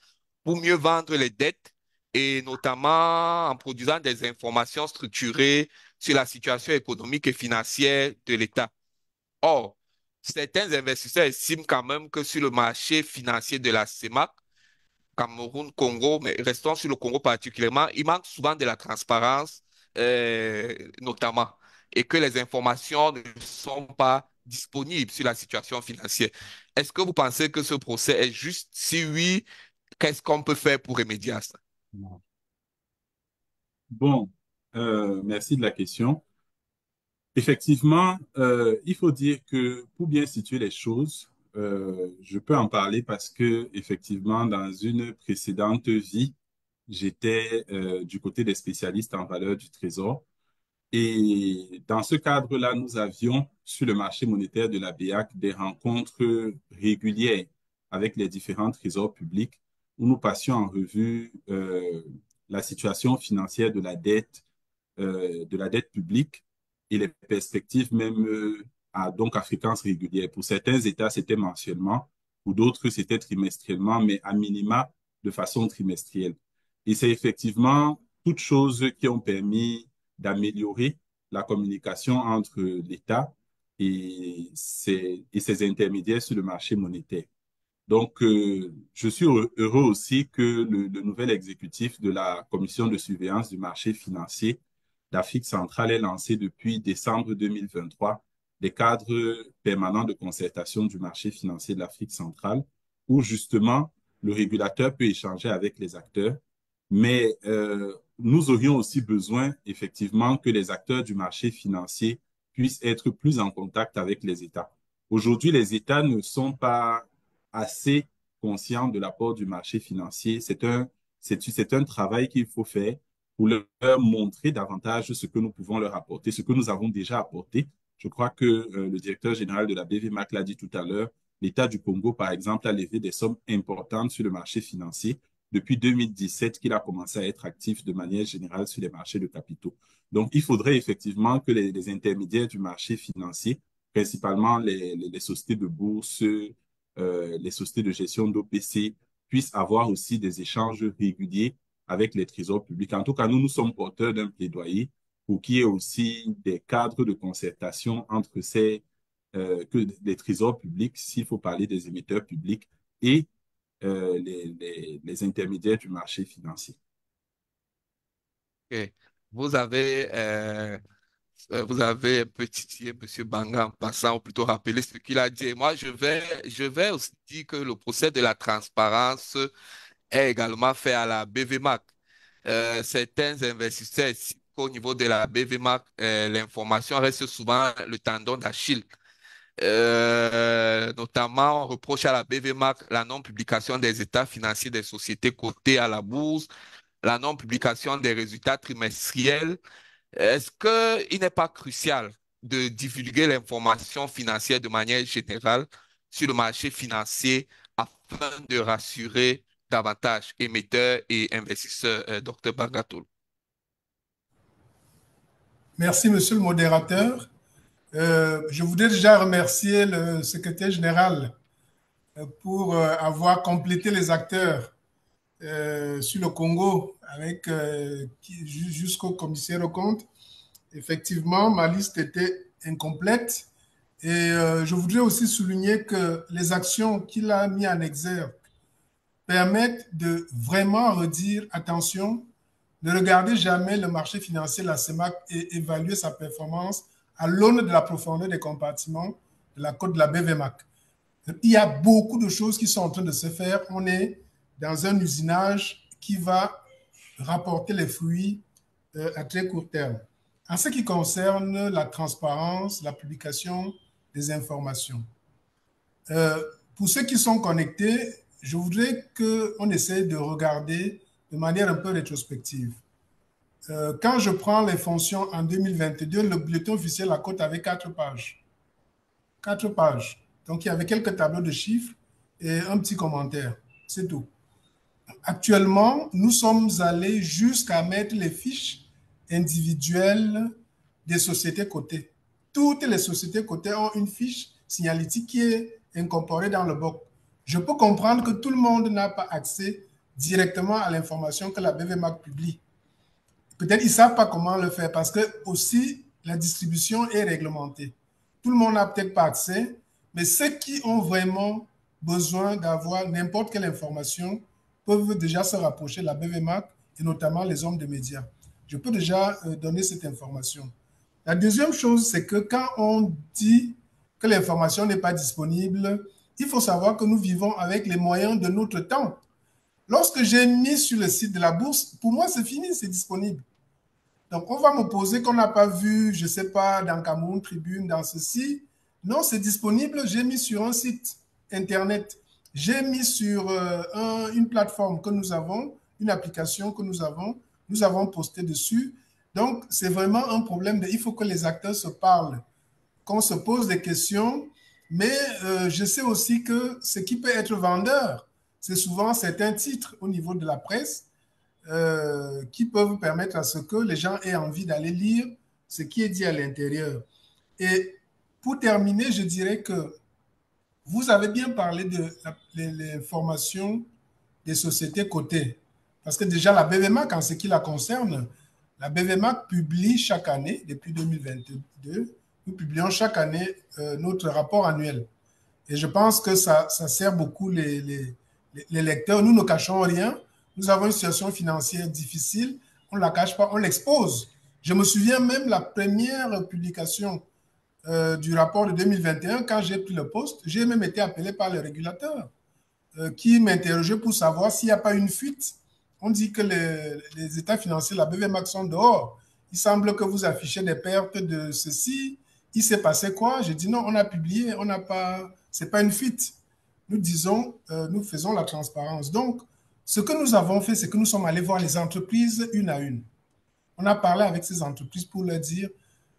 pour mieux vendre les dettes et notamment en produisant des informations structurées sur la situation économique et financière de l'État. Or, certains investisseurs estiment quand même que sur le marché financier de la CEMAC, Cameroun, Congo, mais restons sur le Congo particulièrement, il manque souvent de la transparence, notamment, et que les informations ne sont pas disponibles sur la situation financière. Est-ce que vous pensez que ce procès est juste? Si oui, qu'est-ce qu'on peut faire pour remédier à ça? Bon, merci de la question. Effectivement, il faut dire que pour bien situer les choses, je peux en parler parce que effectivement, dans une précédente vie, j'étais du côté des spécialistes en valeur du trésor. Et dans ce cadre-là, nous avions sur le marché monétaire de la BEAC des rencontres régulières avec les différents trésors publics où nous passions en revue la situation financière de la dette publique et les perspectives même donc à fréquence régulière. Pour certains États, c'était mensuellement, pour d'autres, c'était trimestriellement, mais à minima de façon trimestrielle. Et c'est effectivement toutes choses qui ont permis d'améliorer la communication entre l'État et ses intermédiaires sur le marché monétaire. Donc, je suis heureux aussi que le nouvel exécutif de la Commission de surveillance du marché financier d'Afrique centrale ait lancé depuis décembre 2023 des cadres permanents de concertation du marché financier de l'Afrique centrale, où justement le régulateur peut échanger avec les acteurs, mais nous aurions aussi besoin effectivement que les acteurs du marché financier puissent être plus en contact avec les États. Aujourd'hui, les États ne sont pas assez conscients de l'apport du marché financier. C'est un travail qu'il faut faire pour leur montrer davantage ce que nous pouvons leur apporter, ce que nous avons déjà apporté. Je crois que le directeur général de la BVMAC l'a dit tout à l'heure. L'État du Congo, par exemple, a levé des sommes importantes sur le marché financier depuis 2017 qu'il a commencé à être actif de manière générale sur les marchés de capitaux. Donc, il faudrait effectivement que les intermédiaires du marché financier, principalement les sociétés de bourse, les sociétés de gestion d'OPC, puissent avoir aussi des échanges réguliers avec les trésors publics. En tout cas, nous sommes porteurs d'un plaidoyer pour qu'il y ait aussi des cadres de concertation entre que les trésors publics, s'il faut parler des émetteurs publics, et les intermédiaires du marché financier. Ok. Vous avez, euh, vous avez un peu titillé M. Banga en passant, ou plutôt rappelé ce qu'il a dit. Et moi, je vais aussi dire que le procès de la transparence est également fait à la BVMAC. Certains investisseurs estiment qu'au niveau de la BVMAC, l'information reste souvent le tendon d'Achille. Notamment, on reproche à la BVMAC la non-publication des états financiers des sociétés cotées à la bourse, la non-publication des résultats trimestriels. Est-ce qu'il n'est pas crucial de divulguer l'information financière de manière générale sur le marché financier afin de rassurer davantage émetteurs et investisseurs, Dr. Bagatoul? Merci, monsieur le modérateur. Je voudrais déjà remercier le secrétaire général pour avoir complété les acteurs sur le Congo avec jusqu'au commissaire aux comptes. Effectivement, ma liste était incomplète Et je voudrais aussi souligner que les actions qu'il a mis en exergue permettent de vraiment redire, attention, ne regardez jamais le marché financier, la CEMAC, et évaluer sa performance à l'aune de la profondeur des compartiments de la côte de la BVMAC. Il y a beaucoup de choses qui sont en train de se faire. On est dans un usinage qui va rapporter les fruits à très court terme. En ce qui concerne la transparence, la publication des informations, pour ceux qui sont connectés, je voudrais qu'on essaie de regarder de manière un peu rétrospective. Quand je prends les fonctions en 2022, le bulletin officiel, la cote avait 4 pages. 4 pages. Donc, il y avait quelques tableaux de chiffres et un petit commentaire. C'est tout. Actuellement, nous sommes allés jusqu'à mettre les fiches individuelles des sociétés cotées. Toutes les sociétés cotées ont une fiche signalétique qui est incorporée dans le BOC. Je peux comprendre que tout le monde n'a pas accès directement à l'information que la BVMAC publie. Peut-être ils ne savent pas comment le faire parce que aussi la distribution est réglementée. Tout le monde n'a peut-être pas accès, mais ceux qui ont vraiment besoin d'avoir n'importe quelle information peuvent déjà se rapprocher de la BVMAC et notamment les hommes de médias. Je peux déjà donner cette information. La deuxième chose, c'est que quand on dit que l'information n'est pas disponible, il faut savoir que nous vivons avec les moyens de notre temps. Lorsque j'ai mis sur le site de la bourse, pour moi, c'est fini, c'est disponible. Donc, on va m'opposer qu'on n'a pas vu, je ne sais pas, dans Cameroun Tribune, dans ceci. Non, c'est disponible. J'ai mis sur un site Internet. J'ai mis sur une plateforme que nous avons, une application que nous avons. Nous avons posté dessus. Donc, c'est vraiment un problème. Il faut que les acteurs se parlent, qu'on se pose des questions. Mais je sais aussi que ce qui peut être vendeur, c'est souvent certains titres au niveau de la presse qui peuvent permettre à ce que les gens aient envie d'aller lire ce qui est dit à l'intérieur. Et pour terminer, je dirais que vous avez bien parlé de l'information des sociétés cotées. Parce que déjà, la BVMAC, en ce qui la concerne, la BVMAC publie chaque année, depuis 2022, nous publions chaque année notre rapport annuel. Et je pense que ça sert beaucoup les lecteurs. Nous ne cachons rien. Nous avons une situation financière difficile. On ne la cache pas, on l'expose. Je me souviens même la première publication du rapport de 2021, quand j'ai pris le poste, j'ai même été appelé par le régulateur qui m'interrogeait pour savoir s'il n'y a pas une fuite. On dit que les états financiers de la BVMAC sont dehors. Il semble que vous affichez des pertes de ceci. Il s'est passé quoi? J'ai dit non, on a publié, on n'a pas, c'est pas une fuite. Nous disons, nous faisons la transparence. Donc, ce que nous avons fait, c'est que nous sommes allés voir les entreprises une à une. On a parlé avec ces entreprises pour leur dire,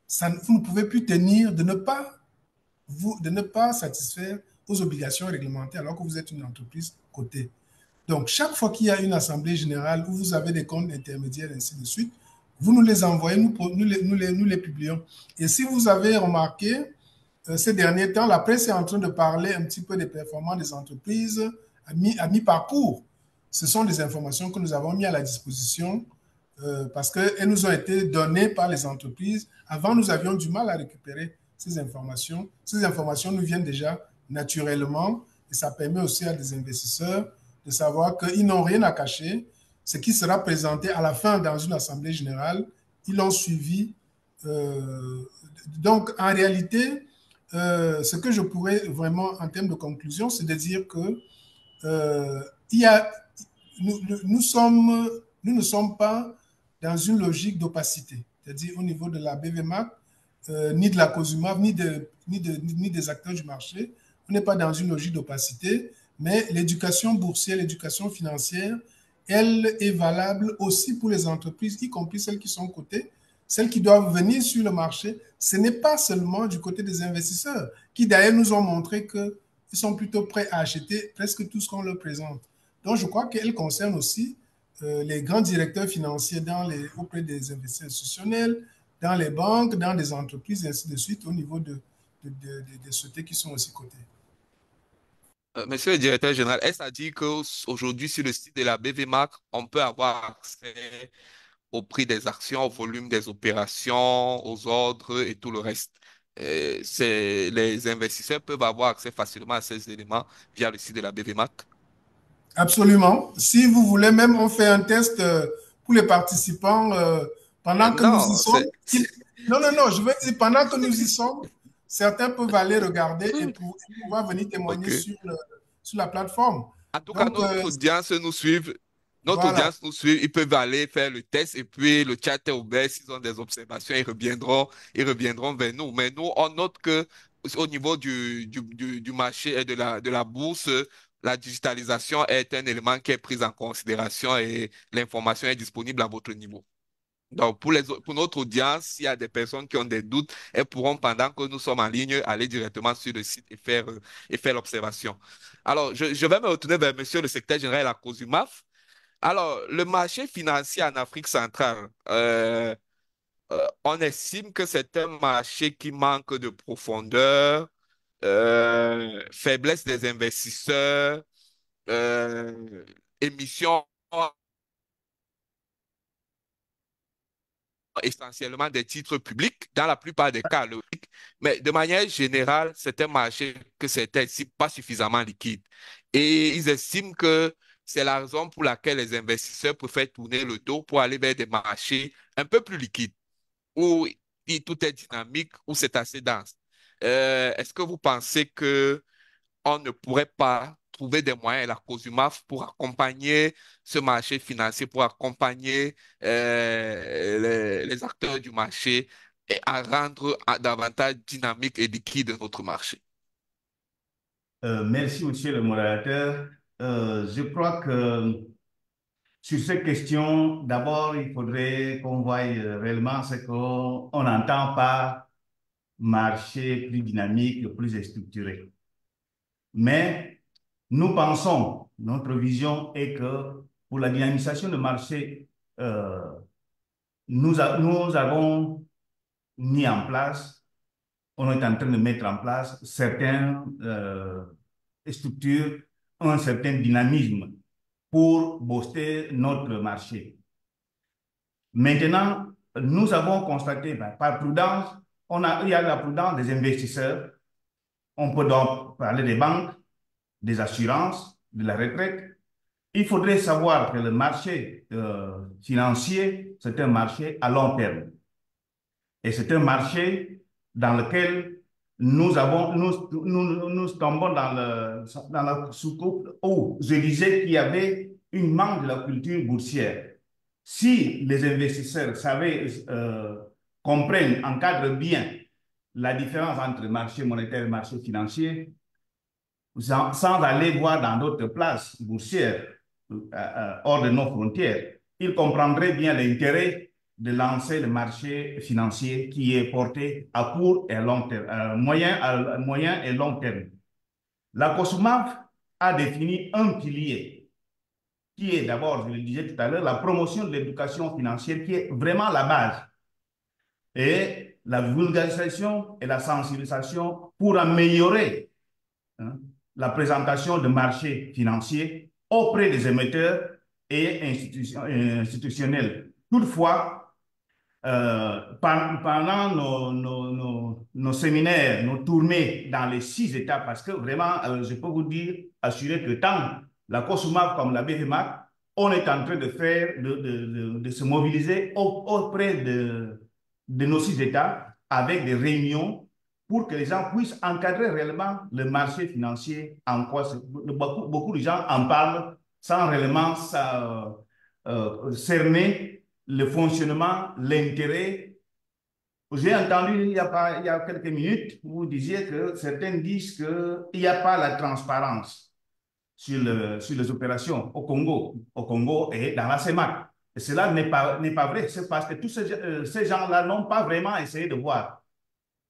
ça, vous ne pouvez plus tenir de ne pas satisfaire aux obligations réglementaires alors que vous êtes une entreprise cotée. Donc, chaque fois qu'il y a une assemblée générale où vous avez des comptes intermédiaires, ainsi de suite, vous nous les envoyez, nous les publions. Et si vous avez remarqué, ces derniers temps, la presse est en train de parler un petit peu des performances des entreprises à mi-parcours. Ce sont des informations que nous avons mis à la disposition parce qu'elles nous ont été données par les entreprises. Avant, nous avions du mal à récupérer ces informations. Ces informations nous viennent déjà naturellement et ça permet aussi à des investisseurs de savoir qu'ils n'ont rien à cacher. Ce qui sera présenté à la fin dans une assemblée générale, ils l'ont suivi. Donc, en réalité, ce que je pourrais vraiment, en termes de conclusion, c'est de dire que nous ne sommes pas dans une logique d'opacité, c'est-à-dire au niveau de la BVMAC, ni de la COSUMAP, ni des acteurs du marché. On n'est pas dans une logique d'opacité, mais l'éducation boursière, l'éducation financière, elle est valable aussi pour les entreprises, y compris celles qui sont cotées, celles qui doivent venir sur le marché. Ce n'est pas seulement du côté des investisseurs, qui d'ailleurs nous ont montré qu'ils sont plutôt prêts à acheter presque tout ce qu'on leur présente. Donc, je crois qu'elle concerne aussi les grands directeurs financiers auprès des investisseurs institutionnels, dans les banques, dans les entreprises, et ainsi de suite, au niveau des sociétés qui sont aussi cotées. Monsieur le directeur général, est-ce à dire qu'aujourd'hui, sur le site de la BVMAC, on peut avoir accès au prix des actions, au volume des opérations, aux ordres et tout le reste? les investisseurs peuvent avoir accès facilement à ces éléments via le site de la BVMAC. Absolument. Si vous voulez, même on fait un test pour les participants pendant que nous y Non, sommes. Non, non, non, je veux dire, pendant que nous y sommes, certains peuvent aller regarder et pouvoir venir témoigner ok. sur la plateforme. En tout cas, Donc, notre audience nous suit. Notre voilà. audience nous suit. Ils peuvent aller faire le test et puis le chat est ouvert. S'ils ont des observations, ils reviendront vers nous. Mais nous, on note que au niveau du marché et de la bourse, la digitalisation est un élément qui est pris en considération et l'information est disponible à votre niveau. Donc, pour notre audience, s'il y a des personnes qui ont des doutes, elles pourront, pendant que nous sommes en ligne, aller directement sur le site et faire l'observation. Alors, je vais me retourner vers monsieur le secrétaire général de la COSUMAF. Alors, le marché financier en Afrique centrale, on estime que c'est un marché qui manque de profondeur, faiblesse des investisseurs, euh, émissions essentiellement des titres publics, dans la plupart des cas, mais de manière générale, c'est un marché que certains estiment pas suffisamment liquide. Et ils estiment que c'est la raison pour laquelle les investisseurs préfèrent tourner le dos pour aller vers des marchés un peu plus liquides, où tout est dynamique, où c'est assez dense. Est-ce que vous pensez que on ne pourrait pas trouver des moyens, la COSUMAF, pour accompagner ce marché financier, pour accompagner les acteurs du marché et à rendre davantage dynamique et liquide notre marché? Merci, monsieur le modérateur. Je crois que sur ces questions, d'abord, il faudrait qu'on voie réellement ce qu'on n'entend pas marché plus dynamique, plus structuré. Mais nous pensons, notre vision est que pour la dynamisation du marché, euh, nous avons mis en place, on est en train de mettre en place certaines structures, un certain dynamisme pour booster notre marché. Maintenant, nous avons constaté, par prudence, il y a la prudence des investisseurs. On peut donc parler des banques, des assurances, de la retraite. Il faudrait savoir que le marché financier, c'est un marché à long terme. Et c'est un marché dans lequel nous tombons dans la soucoupe où je disais qu'il y avait une manque de la culture boursière. Si les investisseurs comprennent, encadrent bien la différence entre le marché monétaire et le marché financier, sans aller voir dans d'autres places boursières hors de nos frontières, ils comprendraient bien l'intérêt de lancer le marché financier qui est porté à court et à long terme, moyen et long terme. La COSUMAF a défini un pilier qui est d'abord, je le disais tout à l'heure, la promotion de l'éducation financière qui est vraiment la base et la vulgarisation et la sensibilisation pour améliorer la présentation de marchés financiers auprès des émetteurs et institutionnels. Toutefois, pendant nos séminaires, nos tournées dans les 6 étapes, parce que vraiment, je peux vous dire, assurer que tant la COSUMAF comme la BVMAC, on est en train de faire, de se mobiliser auprès de nos 6 États avec des réunions pour que les gens puissent encadrer réellement le marché financier en quoi beaucoup de gens en parlent sans réellement cerner le fonctionnement, l'intérêt. J'ai entendu il y a quelques minutes, vous disiez que certains disent qu'il n'y a pas la transparence sur les opérations au Congo et dans la CEMAC. Et cela n'est pas vrai, c'est parce que tous ces gens-là n'ont pas vraiment essayé de voir.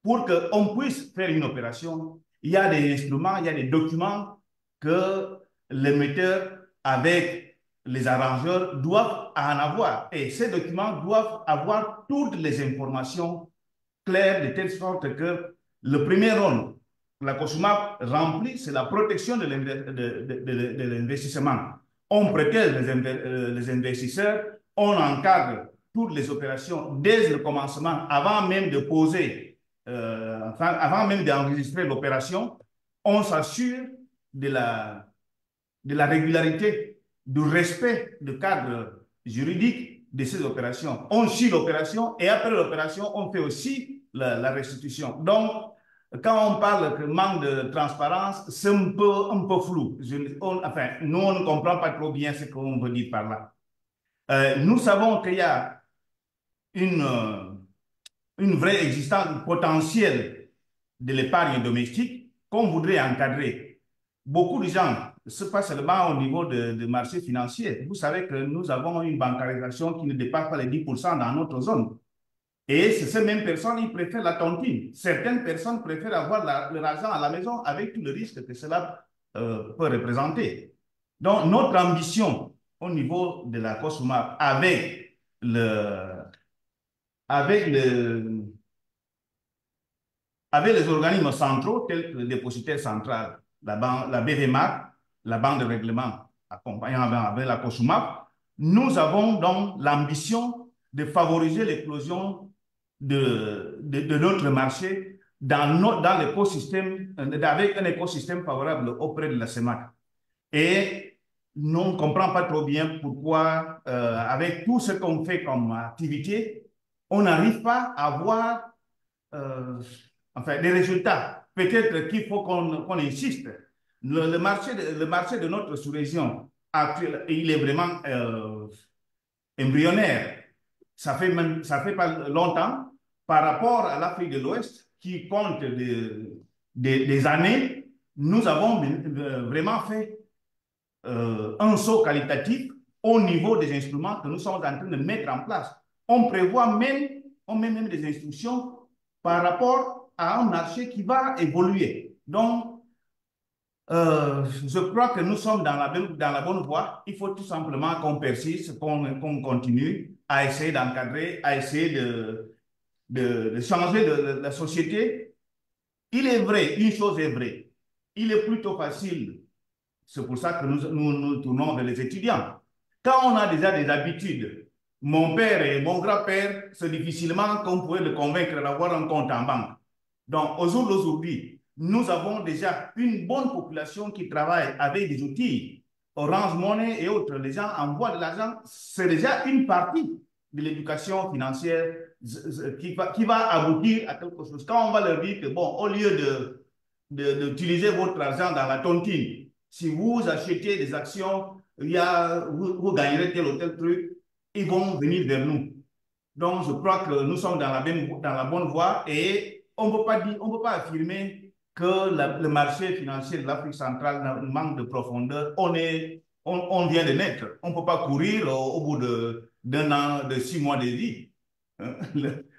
Pour qu'on puisse faire une opération, il y a des instruments, il y a des documents que l'émetteur avec les arrangeurs doivent en avoir. Et ces documents doivent avoir toutes les informations claires de telle sorte que le premier rôle que la COSUMAF remplit, c'est la protection de l'investissement. On protège les investisseurs, on encadre toutes les opérations dès le commencement, avant même de poser enfin, avant même d'enregistrer l'opération, on s'assure de la régularité, du respect du cadre juridique de ces opérations. On suit l'opération et après l'opération, on fait aussi la restitution. Donc, quand on parle de manque de transparence, c'est un peu flou. Enfin, nous, on ne comprend pas trop bien ce qu'on veut dire par là. Nous savons qu'il y a une vraie existence potentielle de l'épargne domestique qu'on voudrait encadrer. Beaucoup de gens, ce n'est pas seulement au niveau de marché financier. Vous savez que nous avons une bancarisation qui ne dépasse pas les 10% dans notre zone. Et ces mêmes personnes, ils préfèrent la tontine. Certaines personnes préfèrent avoir leur argent à la maison avec tout le risque que cela peut représenter. Donc, notre ambition au niveau de la COSUMAP avec les organismes centraux tels que le dépositaire central, la BVMAC, la banque de règlement accompagnant avec la COSUMAP, nous avons donc l'ambition de favoriser l'éclosion de notre marché dans l'écosystème, avec un écosystème favorable auprès de la CEMAC. Et nous ne comprenons pas trop bien pourquoi, avec tout ce qu'on fait comme activité, on n'arrive pas à avoir enfin, des résultats. Peut-être qu'il faut qu'on insiste. Le marché de notre sous-région actuelle, il est vraiment embryonnaire. Ça fait pas longtemps par rapport à l'Afrique de l'Ouest qui compte des années. Nous avons vraiment fait un saut qualitatif au niveau des instruments que nous sommes en train de mettre en place. On prévoit même des instructions par rapport à un marché qui va évoluer. Donc, je crois que nous sommes dans la bonne voie. Il faut tout simplement qu'on persiste, qu'on continue à essayer d'encadrer, à essayer de changer la société. Il est vrai, une chose est vraie. Il est plutôt facile. C'est pour ça que nous tournons vers les étudiants. Quand on a déjà des habitudes, mon père et mon grand-père, c'est difficilement qu'on pouvait le convaincre d'avoir un compte en banque. Donc, au jour d'aujourd'hui, nous avons déjà une bonne population qui travaille avec des outils, Orange Money et autres. Les gens envoient de l'argent. C'est déjà une partie de l'éducation financière qui va aboutir à quelque chose. Quand on va leur dire que, bon, au lieu d'utiliser votre argent dans la tontine, si vous achetez des actions, vous gagnerez tel ou tel truc, ils vont venir vers nous. Donc, je crois que nous sommes dans la bonne voie et on ne peut pas affirmer que le marché financier de l'Afrique centrale manque de profondeur. On vient de naître. On ne peut pas courir au bout d'un an, de 6 mois de vie.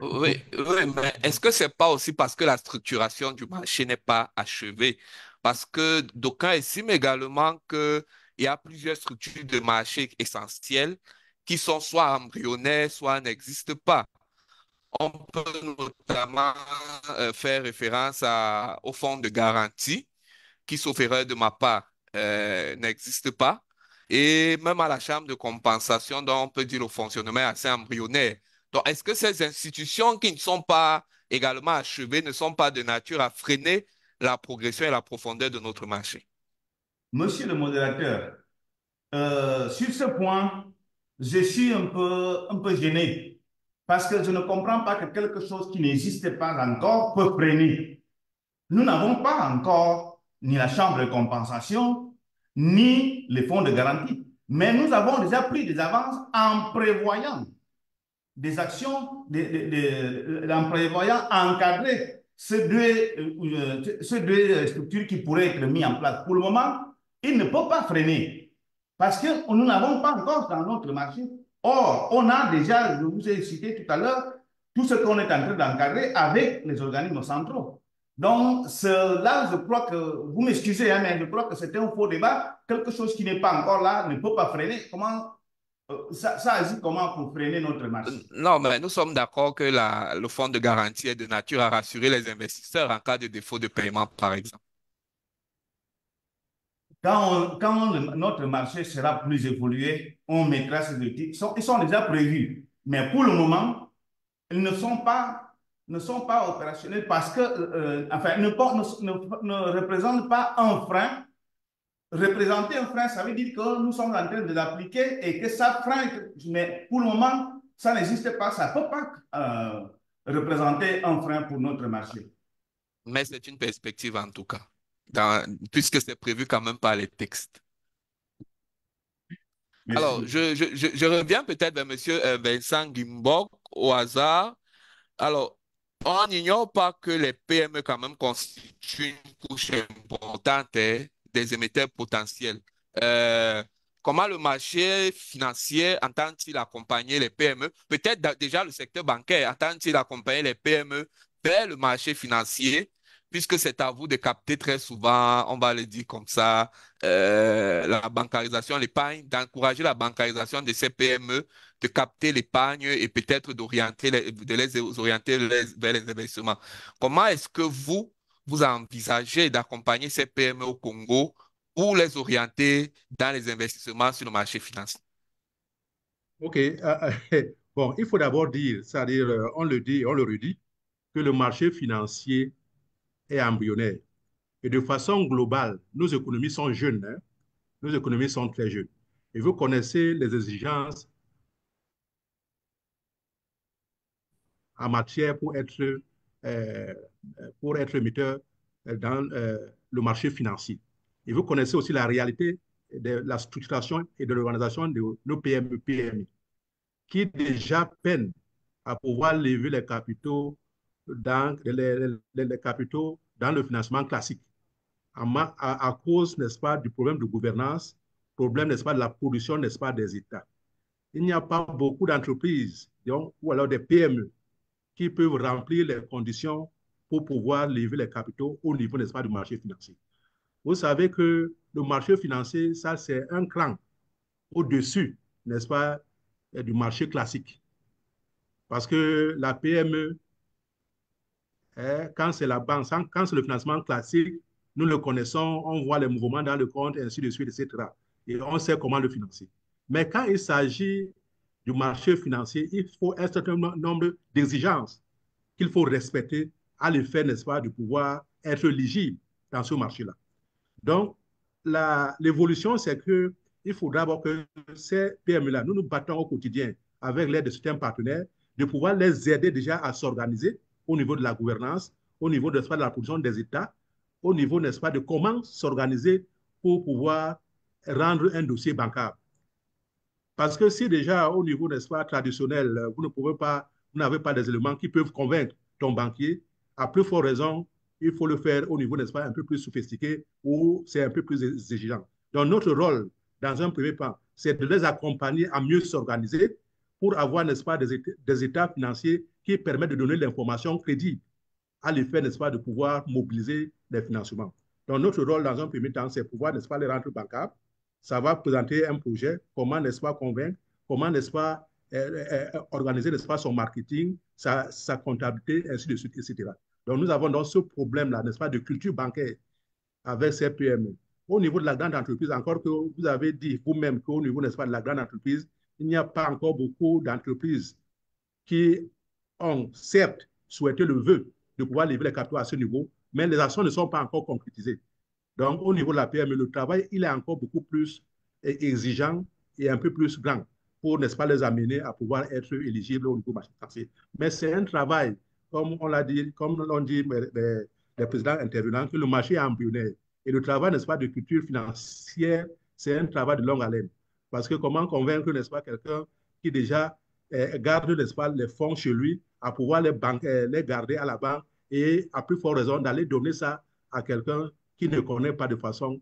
Oui, oui, mais est-ce que c'est pas aussi parce que la structuration du marché n'est pas achevée? Parce que d'aucuns estiment également qu'il y a plusieurs structures de marché essentielles qui sont soit embryonnaires, soit n'existent pas. On peut notamment faire référence au fonds de garantie qui, sauf erreur de ma part, n'existe pas. Et même à la chambre de compensation, dont on peut dire le fonctionnement est assez embryonnaire. Donc, est-ce que ces institutions qui ne sont pas également achevées ne sont pas de nature à freiner la progression et la profondeur de notre marché? Monsieur le modérateur, sur ce point, je suis un peu gêné parce que je ne comprends pas que quelque chose qui n'existe pas encore peut freiner. Nous n'avons pas encore ni la chambre de compensation, ni les fonds de garantie. Mais nous avons déjà pris des avances en prévoyant des actions, en prévoyant encadrer ces deux structures qui pourraient être mises en place. Pour le moment, ils ne peuvent pas freiner parce que nous n'avons pas encore dans notre marché. Or, on a déjà, je vous ai cité tout à l'heure, tout ce qu'on est en train d'encadrer avec les organismes centraux. Donc, là, je crois que, vous m'excusez, hein, mais je crois que c'était un faux débat. Quelque chose qui n'est pas encore là ne peut pas freiner. Comment ça agit comment pour freiner notre marché? Non, mais nous sommes d'accord que le fonds de garantie est de nature à rassurer les investisseurs en cas de défaut de paiement, par exemple. Quand notre marché sera plus évolué, on mettra ces outils. Ils sont déjà prévus. Mais pour le moment, ils ne sont pas ne sont pas opérationnels parce que, enfin, ne représentent pas un frein. Représenter un frein, ça veut dire que nous sommes en train de l'appliquer et que ça freine, mais pour le moment, ça n'existe pas, ça ne peut pas représenter un frein pour notre marché. Mais c'est une perspective en tout cas, puisque c'est prévu quand même par les textes. Alors, Merci. je reviens peut-être vers Monsieur Vincent Guimbog au hasard. Alors, on n'ignore pas que les PME quand même constituent une couche importante des émetteurs potentiels. Euh, Comment le marché financier entend-il accompagner les PME? Peut-être déjà le secteur bancaire entend-il accompagner les PME vers le marché financier, puisque c'est à vous de capter très souvent, on va le dire comme ça, la bancarisation, l'épargne, d'encourager la bancarisation de ces PME, de capter l'épargne et peut-être de les orienter vers les investissements. Comment est-ce que vous envisagez d'accompagner ces PME au Congo pour les orienter dans les investissements sur le marché financier? OK. Bon, il faut d'abord dire, c'est-à-dire, on le dit, on le redit, que le marché financier est embryonnaire. Et de façon globale, nos économies sont jeunes, hein. Nos économies sont très jeunes. Et vous connaissez les exigences en matière pour être émetteur dans le marché financier. Et vous connaissez aussi la réalité de la structuration et de l'organisation de nos PME, PMI, qui déjà peinent à pouvoir lever les capitaux dans le financement classique, à cause, n'est-ce pas, du problème de gouvernance, problème, n'est-ce pas, de la production, n'est-ce pas, des États. Il n'y a pas beaucoup d'entreprises, ou alors des PME, qui peuvent remplir les conditions pour pouvoir lever les capitaux au niveau, n'est-ce pas, du marché financier. Vous savez que le marché financier, ça, c'est un cran au-dessus, n'est-ce pas, du marché classique. Parce que la PME, quand c'est la banque, quand c'est le financement classique, nous le connaissons, on voit les mouvements dans le compte, ainsi de suite, etc. Et on sait comment le financer. Mais quand il s'agit du marché financier, il faut un certain nombre d'exigences qu'il faut respecter à l'effet, n'est-ce pas, de pouvoir être éligible dans ce marché-là. Donc, l'évolution, c'est qu'il faut d'abord que ces PME-là, nous nous battons au quotidien avec l'aide de certains partenaires, de pouvoir les aider déjà à s'organiser au niveau de la gouvernance, au niveau de la production des États, au niveau, n'est-ce pas, de comment s'organiser pour pouvoir rendre un dossier bancable. Parce que si déjà au niveau, n'est-ce pas, traditionnel, vous n'avez pas des éléments qui peuvent convaincre ton banquier, à plus forte raison, il faut le faire au niveau, n'est-ce pas, un peu plus sophistiqué ou c'est un peu plus exigeant. Donc notre rôle, dans un premier temps, c'est de les accompagner à mieux s'organiser pour avoir, n'est-ce pas, des états financiers qui permettent de donner l'information crédible à l'effet, n'est-ce pas, de pouvoir mobiliser les financements. Donc notre rôle, dans un premier temps, c'est pouvoir, n'est-ce pas, les rendre bancables. Ça va présenter un projet, comment, n'est-ce pas, convaincre, comment, n'est-ce pas, organiser, n'est-ce pas, son marketing, sa comptabilité, ainsi de suite, etc. Donc, nous avons donc ce problème-là, n'est-ce pas, de culture bancaire avec ces PME. Au niveau de la grande entreprise, encore que vous avez dit vous-même qu'au niveau, n'est-ce pas, de la grande entreprise, il n'y a pas encore beaucoup d'entreprises qui ont certes souhaité le vœu de pouvoir livrer les capitaux à ce niveau, mais les actions ne sont pas encore concrétisées. Donc, au niveau de la PME, le travail, il est encore beaucoup plus exigeant et un peu plus grand pour, n'est-ce pas, les amener à pouvoir être éligibles au niveau marché financier. Mais c'est un travail, comme on l'a dit, comme l'ont dit les présidents intervenants, que le marché est embryonnaire. Et le travail, n'est-ce pas, de culture financière, c'est un travail de longue haleine. Parce que comment convaincre, n'est-ce pas, quelqu'un qui déjà garde, n'est-ce pas, les fonds chez lui, à pouvoir les garder à la banque et à plus forte raison d'aller donner ça à quelqu'un qui ne connaît pas de façon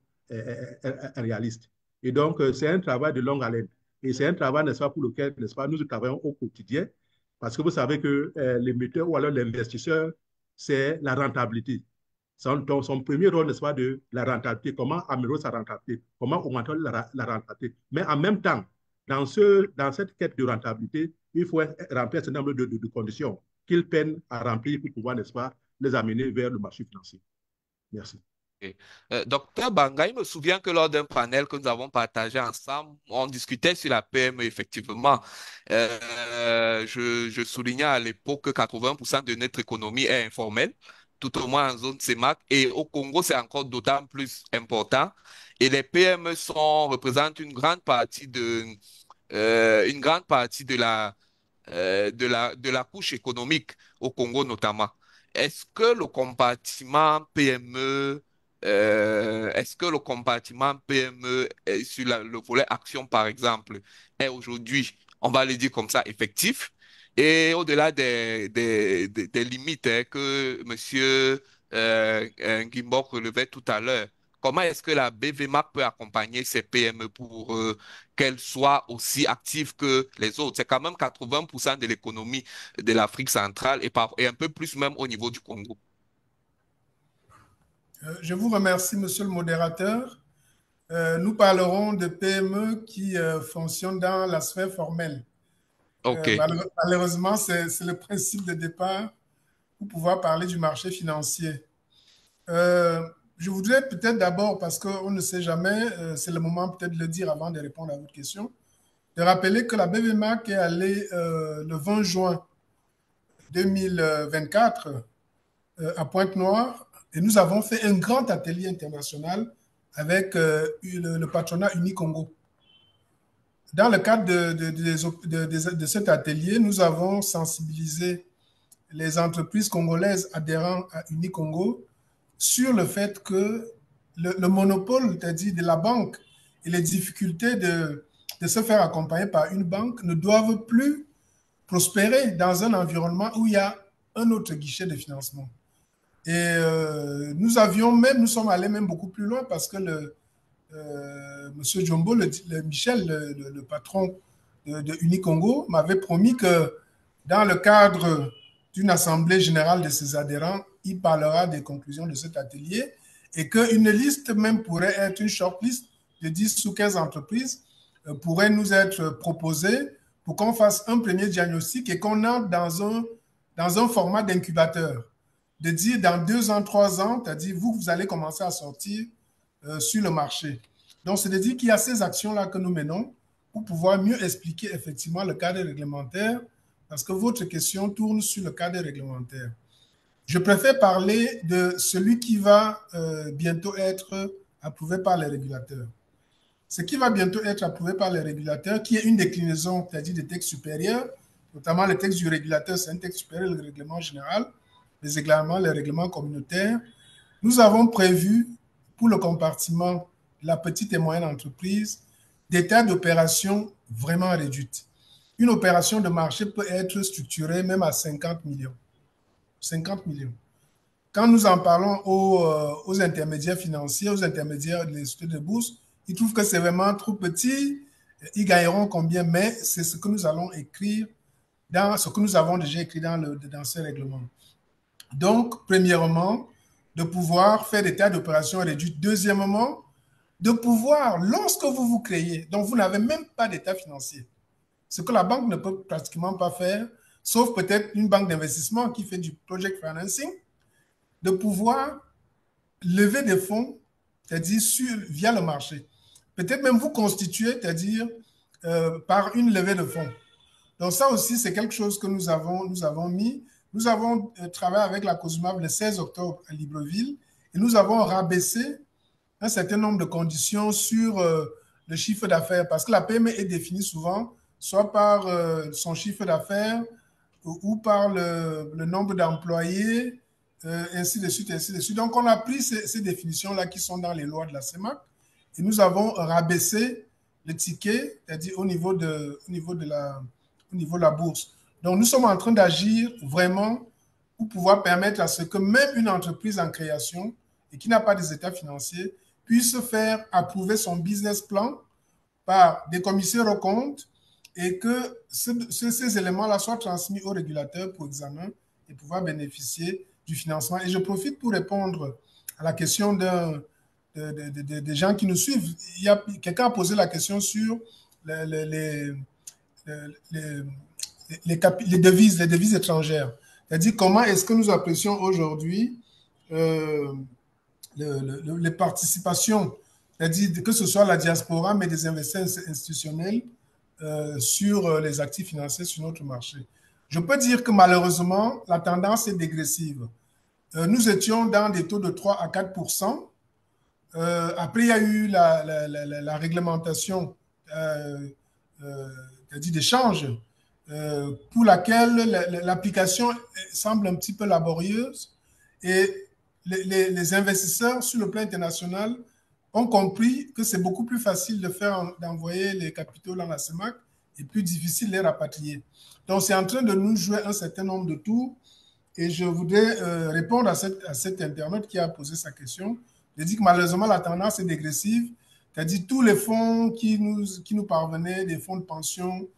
réaliste. Et donc, c'est un travail de longue haleine. Et c'est un travail, n'est-ce pas, pour lequel, n'est-ce pas, nous travaillons au quotidien, parce que vous savez que l'émetteur ou alors l'investisseur, c'est la rentabilité. Son premier rôle, n'est-ce pas, de la rentabilité, comment améliorer sa rentabilité, comment augmenter la rentabilité. Mais en même temps, dans cette quête de rentabilité, il faut remplir un certain nombre de conditions qu'il peine à remplir pour pouvoir, n'est-ce pas, les amener vers le marché financier. Merci. Ok. Docteur Banga, il me souvient que lors d'un panel que nous avons partagé ensemble, on discutait sur la PME, effectivement. Je soulignais à l'époque que 80% de notre économie est informelle, tout au moins en zone CEMAC, et au Congo, c'est encore d'autant plus important. Et les PME représentent une grande partie de la couche économique au Congo notamment. Est-ce que le compartiment PME, est-ce que le compartiment PME sur le volet action, par exemple, est aujourd'hui, on va le dire comme ça, effectif? Et au-delà des limites que Monsieur Guimbok relevait tout à l'heure, comment est-ce que la BVMAC peut accompagner ces PME pour qu'elles soient aussi actives que les autres? C'est quand même 80% de l'économie de l'Afrique centrale et un peu plus même au niveau du Congo. Je vous remercie, monsieur le modérateur. Nous parlerons de PME qui fonctionnent dans la sphère formelle. OK. Malheureusement, c'est le principe de départ pour pouvoir parler du marché financier. Je voudrais peut-être d'abord, parce qu'on ne sait jamais, c'est le moment peut-être de le dire avant de répondre à votre question, de rappeler que la BVMAC est allée le 20 juin 2024 à Pointe-Noire et nous avons fait un grand atelier international avec le patronat Unicongo. Dans le cadre de cet atelier, nous avons sensibilisé les entreprises congolaises adhérentes à Unicongo sur le fait que le monopole, c'est-à-dire de la banque et les difficultés de se faire accompagner par une banque ne doivent plus prospérer dans un environnement où il y a un autre guichet de financement. Et nous sommes allés même beaucoup plus loin parce que Monsieur Jumbo, Michel, le patron de Unicongo, m'avait promis que dans le cadre d'une assemblée générale de ses adhérents, il parlera des conclusions de cet atelier et qu'une liste même pourrait être une shortlist de 10 ou 15 entreprises pourrait nous être proposée pour qu'on fasse un premier diagnostic et qu'on entre dans un format d'incubateur. De dire dans 2 ans, 3 ans, c'est-à-dire vous allez commencer à sortir sur le marché. Donc, c'est de dire qu'il y a ces actions-là que nous menons pour pouvoir mieux expliquer effectivement le cadre réglementaire, parce que votre question tourne sur le cadre réglementaire. Je préfère parler de celui qui va bientôt être approuvé par les régulateurs. Ce qui va bientôt être approuvé par les régulateurs, qui est une déclinaison, c'est-à-dire des textes supérieurs, notamment le texte du régulateur, c'est un texte supérieur, le règlement général, les règlements communautaires. Nous avons prévu pour le compartiment de la petite et moyenne entreprise des tas d'opérations vraiment réduites. Une opération de marché peut être structurée même à 50 millions. 50 millions. Quand nous en parlons aux intermédiaires financiers, aux intermédiaires des instituts de bourse, ils trouvent que c'est vraiment trop petit. Ils gagneront combien? Mais c'est ce que nous allons écrire dans ce que nous avons déjà écrit dans ce règlement. Donc, premièrement, de pouvoir faire des tas d'opérations réduites. Deuxièmement, de pouvoir, lorsque vous vous créez, donc vous n'avez même pas d'état financier, ce que la banque ne peut pratiquement pas faire, sauf peut-être une banque d'investissement qui fait du project financing, de pouvoir lever des fonds, c'est-à-dire via le marché. Peut-être même vous constituer, c'est-à-dire par une levée de fonds. Donc ça aussi, c'est quelque chose que nous avons mis. Nous avons travaillé avec la COSUMAB le 16 octobre à Libreville et nous avons rabaissé un certain nombre de conditions sur le chiffre d'affaires parce que la PME est définie souvent soit par son chiffre d'affaires ou par le nombre d'employés, ainsi de suite, ainsi de suite. Donc, on a pris ces définitions-là qui sont dans les lois de la CEMAC et nous avons rabaissé le ticket, c'est-à-dire au niveau de la bourse. Donc, nous sommes en train d'agir vraiment pour pouvoir permettre à ce que même une entreprise en création et qui n'a pas des états financiers puisse faire approuver son business plan par des commissaires aux comptes et que ces éléments-là soient transmis aux régulateurs pour examen et pouvoir bénéficier du financement. Et je profite pour répondre à la question des gens qui nous suivent. Quelqu'un a posé la question sur les devises étrangères. C'est-à-dire comment est-ce que nous apprécions aujourd'hui les participations, c'est-à-dire que ce soit la diaspora, mais des investisseurs institutionnels sur les actifs financiers sur notre marché. Je peux dire que malheureusement, la tendance est dégressive. Nous étions dans des taux de 3 à 4 après, il y a eu la réglementation d'échange pour laquelle l'application semble un petit peu laborieuse et les investisseurs sur le plan international ont compris que c'est beaucoup plus facile d'envoyer les capitaux dans la CEMAC et plus difficile de les rapatrier. Donc, c'est en train de nous jouer un certain nombre de tours et je voudrais répondre à cet internaute qui a posé sa question. Je dis que malheureusement, la tendance est dégressive, c'est-à-dire tous les fonds qui nous parvenaient, des fonds de pension,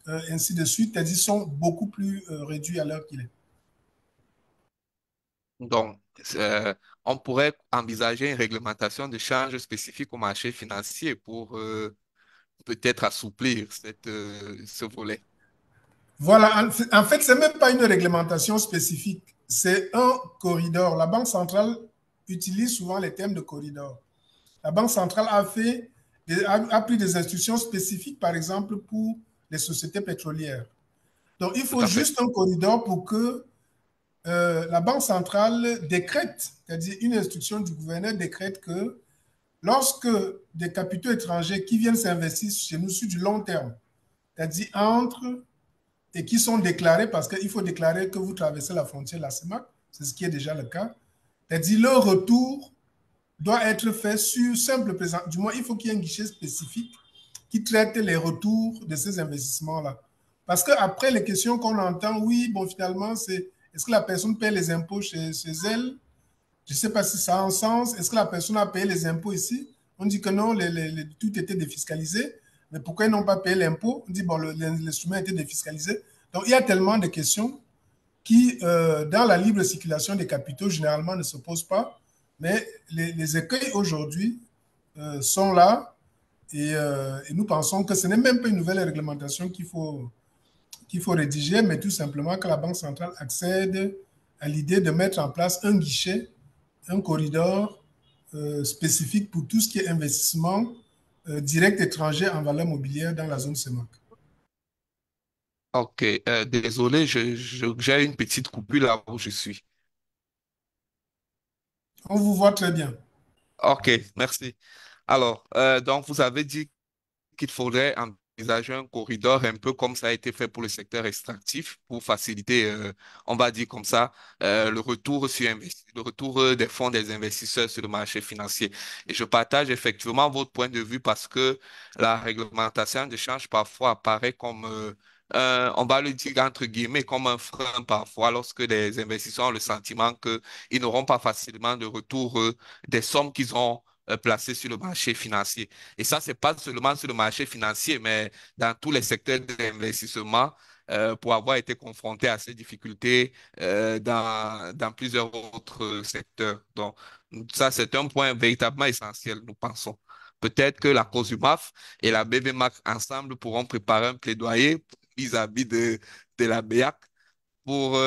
ainsi de suite, c'est-à-dire sont beaucoup plus réduits à l'heure qu'il est. Donc, on pourrait envisager une réglementation de change spécifique au marché financier pour peut-être assouplir ce volet. Voilà, en fait, ce n'est même pas une réglementation spécifique, c'est un corridor. La Banque centrale utilise souvent les termes de corridor. La Banque centrale a pris des instructions spécifiques, par exemple, pour les sociétés pétrolières. Donc, il Tout faut à fait. juste un corridor pour que la Banque centrale décrète, c'est-à-dire une instruction du gouverneur décrète que lorsque des capitaux étrangers qui viennent s'investir chez nous sur du long terme, c'est-à-dire entrent et qui sont déclarés, parce qu'il faut déclarer que vous traversez la frontière de la CEMAC, c'est ce qui est déjà le cas, c'est-à-dire leur retour doit être fait sur simple présentation. Du moins, il faut qu'il y ait un guichet spécifique qui traite les retours de ces investissements-là. Parce qu'après, les questions qu'on entend, oui, bon, finalement, c'est est-ce que la personne paie les impôts chez elle? Je ne sais pas si ça a un sens. Est-ce que la personne a payé les impôts ici? On dit que non, tout était défiscalisé. Mais pourquoi ils n'ont pas payé l'impôt? On dit, bon, l'instrument était défiscalisé. Donc, il y a tellement de questions qui, dans la libre circulation des capitaux, généralement ne se posent pas. Mais les écueils aujourd'hui sont là et nous pensons que ce n'est même pas une nouvelle réglementation qu'il faut rédiger, mais tout simplement que la Banque centrale accède à l'idée de mettre en place un guichet, un corridor spécifique pour tout ce qui est investissement direct étranger en valeur mobilière dans la zone CEMAC. Ok, désolé, j'ai une petite coupure là où je suis. On vous voit très bien. Ok, merci. Alors, donc vous avez dit qu'il faudrait envisager un corridor un peu comme ça a été fait pour le secteur extractif pour faciliter, on va dire comme ça, le retour des fonds des investisseurs sur le marché financier. Et je partage effectivement votre point de vue parce que la réglementation de change parfois apparaît comme, on va le dire entre guillemets, comme un frein parfois lorsque les investisseurs ont le sentiment qu'ils n'auront pas facilement de retour, des sommes qu'ils ont placées sur le marché financier. Et ça, c'est pas seulement sur le marché financier, mais dans tous les secteurs d'investissement, pour avoir été confronté à ces difficultés dans plusieurs autres secteurs. Donc, ça, c'est un point véritablement essentiel, nous pensons. Peut-être que la COSUMAF et la BBMAC ensemble pourront préparer un plaidoyer vis-à-vis de la BEAC pour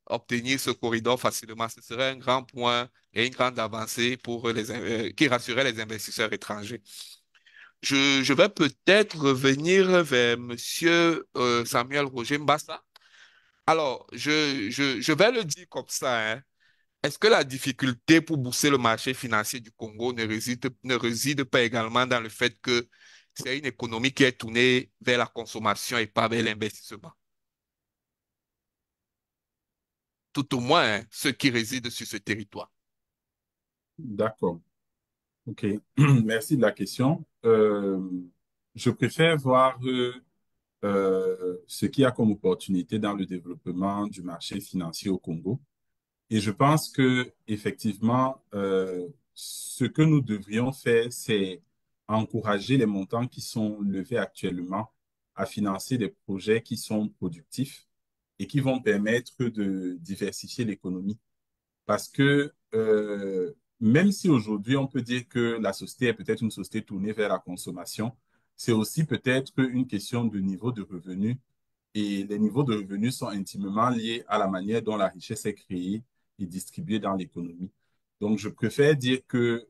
obtenir ce corridor facilement. Ce serait un grand point et une grande avancée pour qui rassurerait les investisseurs étrangers. Je vais peut-être revenir vers Monsieur Samuel Roger Mbassa. Alors, je vais le dire comme ça, hein. Est-ce que la difficulté pour booster le marché financier du Congo ne réside pas également dans le fait que c'est une économie qui est tournée vers la consommation et pas vers l'investissement? Tout au moins, hein, ceux qui résident sur ce territoire. D'accord. OK. Merci de la question. Je préfère voir ce qu'il y a comme opportunité dans le développement du marché financier au Congo. Et je pense que effectivement, ce que nous devrions faire, c'est encourager les montants qui sont levés actuellement à financer des projets qui sont productifs et qui vont permettre de diversifier l'économie. Parce que même si aujourd'hui on peut dire que la société est peut-être une société tournée vers la consommation, c'est aussi peut-être une question de niveau de revenu. Et les niveaux de revenus sont intimement liés à la manière dont la richesse est créée et distribuée dans l'économie. Donc, je préfère dire que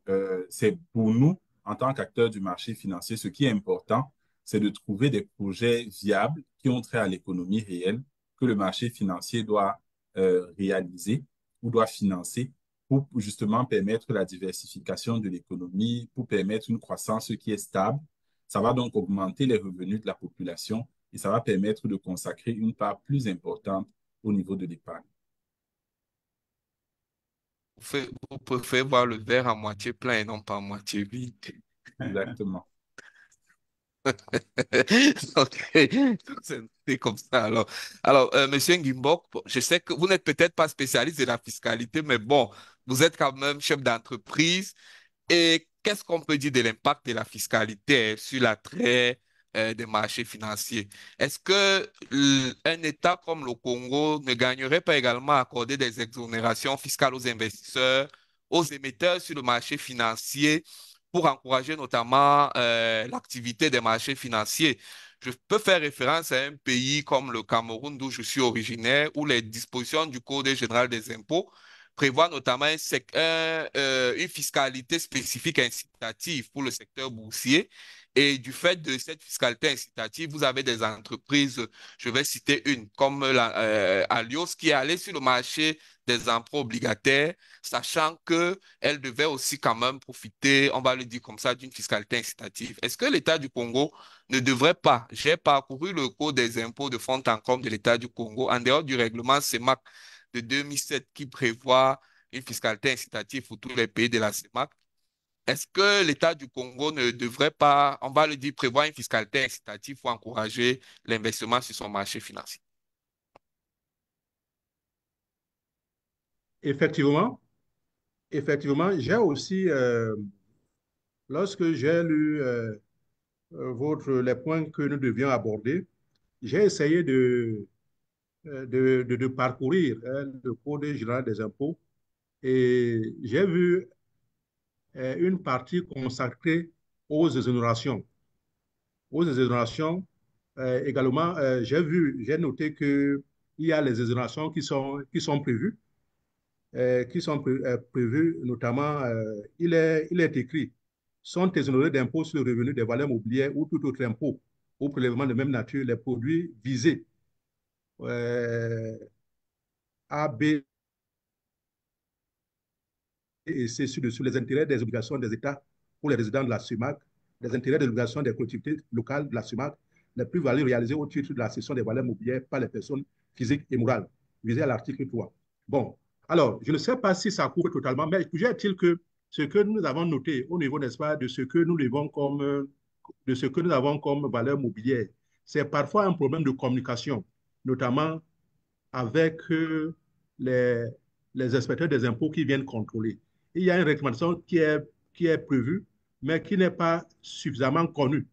c'est pour nous, en tant qu'acteurs du marché financier, ce qui est important, c'est de trouver des projets viables qui ont trait à l'économie réelle que le marché financier doit réaliser ou doit financer pour justement permettre la diversification de l'économie, pour permettre une croissance qui est stable. Ça va donc augmenter les revenus de la population et ça va permettre de consacrer une part plus importante au niveau de l'épargne. Vous préférez voir le verre à moitié plein et non pas à moitié vide. Exactement. Ok, c'est comme ça alors Monsieur Nguimbok, bon, je sais que vous n'êtes peut-être pas spécialiste de la fiscalité, mais bon, vous êtes quand même chef d'entreprise. Et qu'est-ce qu'on peut dire de l'impact de la fiscalité sur l'attrait des marchés financiers? Est-ce que un État comme le Congo ne gagnerait pas également à accorder des exonérations fiscales aux investisseurs, aux émetteurs sur le marché financier pour encourager notamment l'activité des marchés financiers? Je peux faire référence à un pays comme le Cameroun, d'où je suis originaire, où les dispositions du Code général des impôts prévoit notamment une fiscalité spécifique incitative pour le secteur boursier. Et du fait de cette fiscalité incitative, vous avez des entreprises, je vais citer une, comme Alios, qui est allée sur le marché des emprunts obligataires, sachant qu'elle devait aussi quand même profiter, on va le dire comme ça, d'une fiscalité incitative. Est-ce que l'État du Congo ne devrait pas, j'ai parcouru le code des impôts de fond en comble de l'État du Congo, en dehors du règlement CEMAC de 2007 qui prévoit une fiscalité incitative pour tous les pays de la CEMAC. Est-ce que l'État du Congo ne devrait pas, on va le dire, prévoir une fiscalité incitative pour encourager l'investissement sur son marché financier? Effectivement, effectivement, j'ai aussi, lorsque j'ai lu les points que nous devions aborder, j'ai essayé de parcourir le Code général des impôts et j'ai vu une partie consacrée aux exonérations. Aux exonérations, également, j'ai noté qu'il y a les exonérations qui sont prévues, prévues notamment, il est écrit, sont exonérés d'impôts sur le revenu des valeurs mobilières ou tout autre impôt ou prélèvement de même nature les produits visés. A, B, et c'est sur les intérêts des obligations des États pour les résidents de la SUMAC, les intérêts des obligations des collectivités locales de la SUMAC, les plus-values réalisées au titre de la cession des valeurs mobilières par les personnes physiques et morales, visées à l'article 3. Bon, alors, je ne sais pas si ça couvre totalement, mais toujours est-il que ce que nous avons noté au niveau, n'est-ce pas, de ce que nous levons comme, de ce que nous avons comme valeur mobilière, c'est parfois un problème de communication, notamment avec les, les inspecteurs des impôts qui viennent contrôler. Il y a une recommandation qui est prévue, mais qui n'est pas suffisamment connue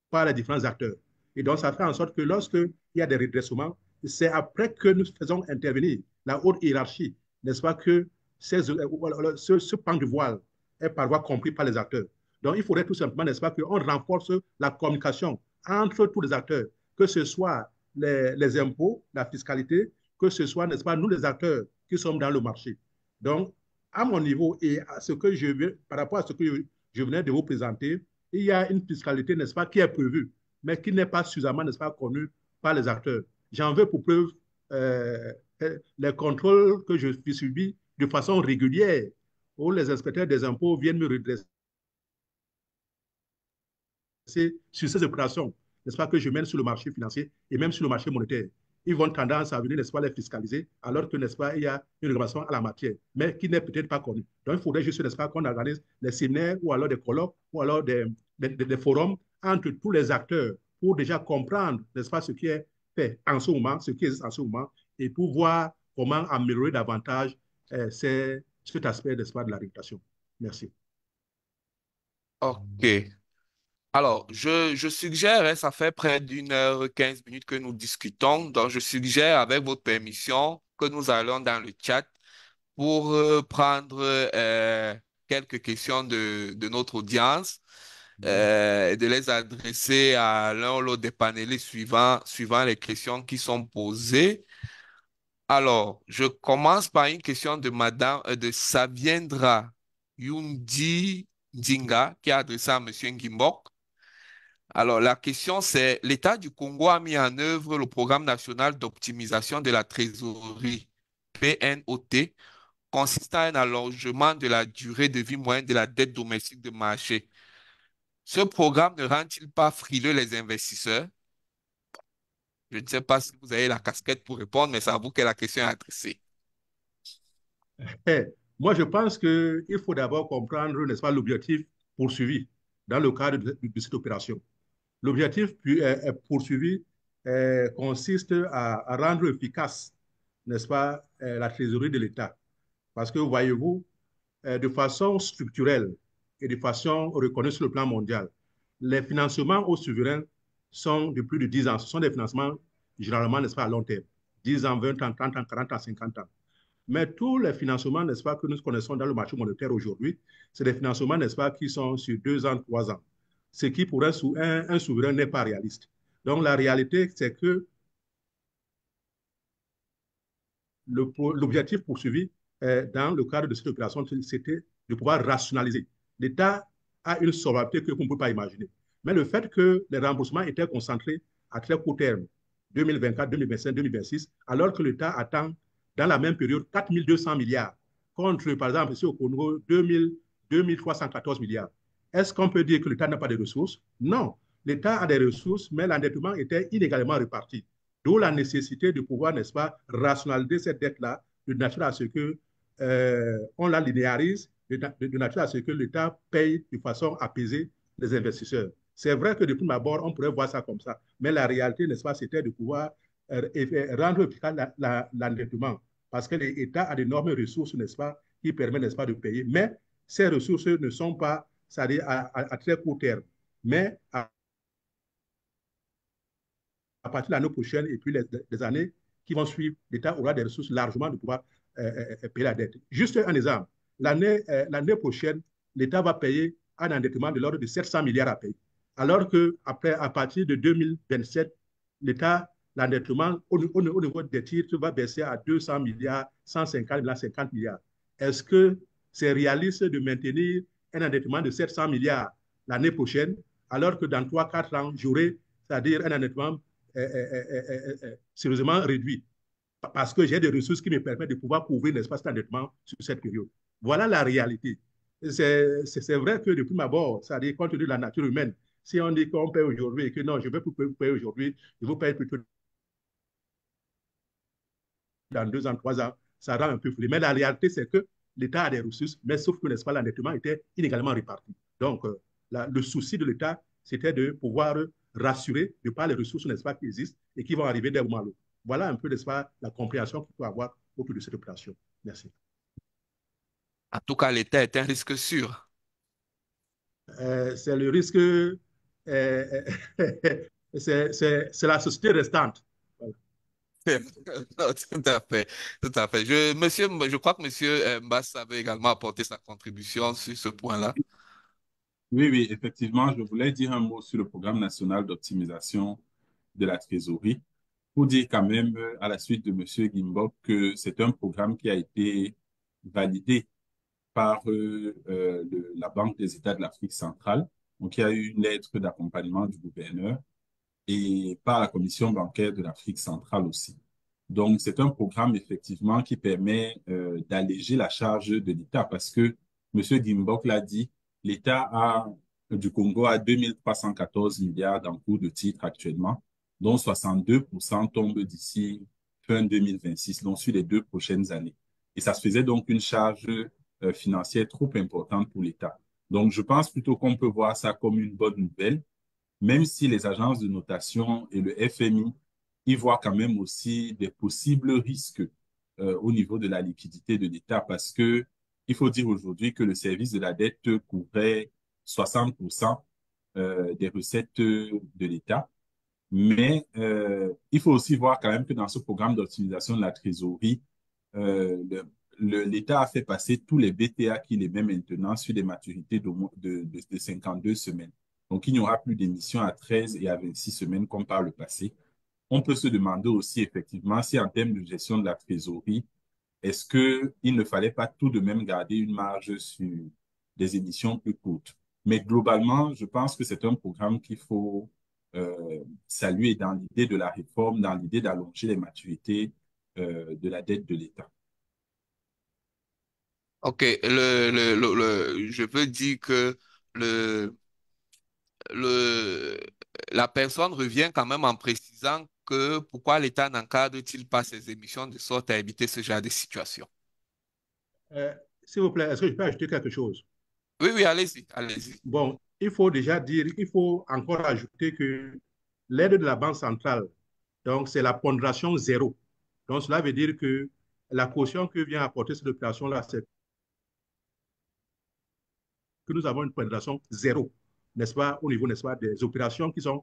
par les différents acteurs. Et donc, ça fait en sorte que lorsqu'il y a des redressements, c'est après que nous faisons intervenir la haute hiérarchie, n'est-ce pas, que ce pan de voile est parfois compris par les acteurs. Donc, il faudrait tout simplement, n'est-ce pas, qu'on renforce la communication entre tous les acteurs, que ce soit les impôts, la fiscalité, que ce soit, n'est-ce pas, nous les acteurs qui sommes dans le marché. Donc, à mon niveau et à ce que par rapport à ce que je venais de vous présenter, il y a une fiscalité, n'est-ce pas, qui est prévue, mais qui n'est pas suffisamment, n'est-ce pas, connue par les acteurs. J'en veux pour preuve les contrôles que je suis subi de façon régulière, où les inspecteurs des impôts viennent me redresser sur ces opérations, n'est-ce pas, que je mène sur le marché financier et même sur le marché monétaire. Ils vont tendance à venir, n'est-ce pas, les fiscaliser, alors que, n'est-ce pas, il y a une réglementation à la matière, mais qui n'est peut-être pas connue. Donc, il faudrait juste, n'est-ce pas, qu'on organise des séminaires ou alors des colloques ou alors des forums entre tous les acteurs pour déjà comprendre, n'est-ce pas, ce qui est fait en ce moment, ce qui existe en ce moment, et pour voir comment améliorer davantage cet aspect, n'est-ce pas, de la réputation. Merci. Ok. Alors, je suggère, hein, ça fait près d'1 h 15 que nous discutons, donc je suggère, avec votre permission, que nous allons dans le chat pour prendre quelques questions de notre audience et de les adresser à l'un ou l'autre des panélistes suivant les questions qui sont posées. Alors, je commence par une question de Madame, de Saviendra Yundi Ndinga, qui est adressée à Monsieur Ngimbok. Alors, la question c'est, l'État du Congo a mis en œuvre le programme national d'optimisation de la trésorerie, PNOT, consistant à un allongement de la durée de vie moyenne de la dette domestique de marché. Ce programme ne rend-il pas frileux les investisseurs? Je ne sais pas si vous avez la casquette pour répondre, mais c'est à vous que la question est adressée. Eh, moi, je pense qu'il faut d'abord comprendre, n'est-ce pas, l'objectif poursuivi dans le cadre de cette opération. L'objectif poursuivi consiste à rendre efficace, n'est-ce pas, la trésorerie de l'État. Parce que, voyez-vous, de façon structurelle et de façon reconnue sur le plan mondial, les financements aux souverains sont de plus de 10 ans. Ce sont des financements, généralement, n'est-ce pas, à long terme. 10 ans, 20 ans, 30 ans, 40 ans, 50 ans. Mais tous les financements, n'est-ce pas, que nous connaissons dans le marché monétaire aujourd'hui, c'est des financements, n'est-ce pas, qui sont sur 2 ans, 3 ans. Ce qui, pour un souverain, n'est pas réaliste. Donc, la réalité, c'est que l'objectif poursuivi dans le cadre de cette opération, c'était de pouvoir rationaliser. L'État a une solvabilité qu'on ne peut pas imaginer. Mais le fait que les remboursements étaient concentrés à très court terme, 2024, 2025, 2026, alors que l'État attend dans la même période 4 200 milliards, contre, par exemple, ici au Congo, 2314 milliards. Est-ce qu'on peut dire que l'État n'a pas de ressources? Non. L'État a des ressources, mais l'endettement était inégalement réparti. D'où la nécessité de pouvoir, n'est-ce pas, rationaliser cette dette-là, de nature à ce que on la linéarise, de nature à ce que l'État paye de façon apaisée les investisseurs. C'est vrai que depuis ma bord, on pourrait voir ça comme ça, mais la réalité, n'est-ce pas, c'était de pouvoir rendre efficace l'endettement, parce que l'État a d'énormes ressources, n'est-ce pas, qui permettent, n'est-ce pas, de payer, mais ces ressources ne sont pas, c'est-à-dire à très court terme, mais à partir de l'année prochaine et puis les années qui vont suivre, l'État aura des ressources largement de pouvoir payer la dette. Juste un exemple. L'année prochaine, l'État va payer un endettement de l'ordre de 700 milliards à payer. Alors qu'après, à partir de 2027, l'État, l'endettement au niveau des titres va baisser à 200 milliards, 150 milliards, 50 milliards. Est-ce que c'est réaliste de maintenir un endettement de 700 milliards l'année prochaine, alors que dans 3-4 ans, j'aurai, c'est-à-dire un endettement sérieusement réduit parce que j'ai des ressources qui me permettent de pouvoir couvrir l'espace d'endettement sur cette période. Voilà la réalité. C'est vrai que depuis ma bord, c'est-à-dire compte tenu de la nature humaine, si on dit qu'on paye aujourd'hui et que non, je ne vais plus payer aujourd'hui, je vous paye plutôt dans 2 ans, 3 ans, ça rend un peu flou. Mais la réalité, c'est que l'État a des ressources, mais sauf que, n'est-ce pas, l'endettement était inégalement réparti. Donc, le souci de l'État, c'était de pouvoir rassurer de par les ressources, n'est-ce pas, qui existent et qui vont arriver d'un moment à l'autre. Voilà un peu, n'est-ce pas, la compréhension qu'il faut avoir autour de cette opération. Merci. En tout cas, l'État est un risque sûr. C'est le risque, c'est la société restante. Voilà. Non, tout à fait, tout à fait. Je crois que Monsieur Mbass avait également apporté sa contribution sur ce point-là. Oui, oui, effectivement, je voulais dire un mot sur le programme national d'optimisation de la trésorerie pour dire quand même, à la suite de Monsieur Gimbok, que c'est un programme qui a été validé par la Banque des États de l'Afrique centrale. Donc, il y a eu une lettre d'accompagnement du gouverneur et par la Commission bancaire de l'Afrique centrale aussi. Donc, c'est un programme effectivement qui permet d'alléger la charge de l'État parce que M. Gimbok l'a dit, du Congo a 2314 milliards d'encours de titres actuellement, dont 62% tombent d'ici fin 2026, donc sur les 2 prochaines années. Et ça se faisait donc une charge financière trop importante pour l'État. Donc, je pense plutôt qu'on peut voir ça comme une bonne nouvelle, même si les agences de notation et le FMI y voient quand même aussi des possibles risques au niveau de la liquidité de l'État, parce que il faut dire aujourd'hui que le service de la dette couvrait 60% des recettes de l'État. Mais il faut aussi voir quand même que dans ce programme d'optimisation de la trésorerie, euh, l'État a fait passer tous les BTA qu'il émet maintenant sur des maturités de 52 semaines. Donc, il n'y aura plus d'émissions à 13 et à 26 semaines comme par le passé. on peut se demander aussi effectivement si en termes de gestion de la trésorerie, est-ce qu'il ne fallait pas tout de même garder une marge sur des émissions plus courtes? Mais globalement, je pense que c'est un programme qu'il faut saluer dans l'idée de la réforme, dans l'idée d'allonger les maturités de la dette de l'État. Ok, je veux dire que le, le, la personne revient quand même en précisant que pourquoi l'État n'encadre-t-il pas ses émissions de sorte à éviter ce genre de situation. Euh, S'il vous plaît, est-ce que je peux ajouter quelque chose? Oui, oui, allez-y, allez-y. Bon, il faut déjà dire, il faut encore ajouter que l'aide de la Banque centrale, donc c'est la pondération zéro. Donc cela veut dire que la caution que vient apporter cette opération-là, c'est que nous avons une pondération zéro, n'est-ce pas, au niveau, n'est-ce pas, des opérations qui sont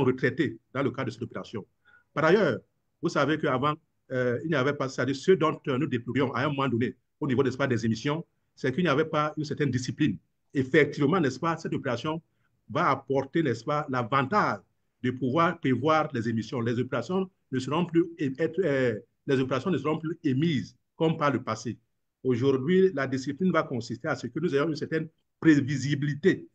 retraitées dans le cadre de cette opération. Par ailleurs, vous savez qu'avant, il n'y avait pas, c'est-à-dire ce dont nous déplorions à un moment donné au niveau, n'est-ce pas, des émissions, c'est qu'il n'y avait pas une certaine discipline. Effectivement, n'est-ce pas, cette opération va apporter, n'est-ce pas, l'avantage de pouvoir prévoir les émissions. Les opérations ne seront plus, les opérations ne seront plus émises comme par le passé. Aujourd'hui, la discipline va consister à ce que nous ayons une certaine prévisibilité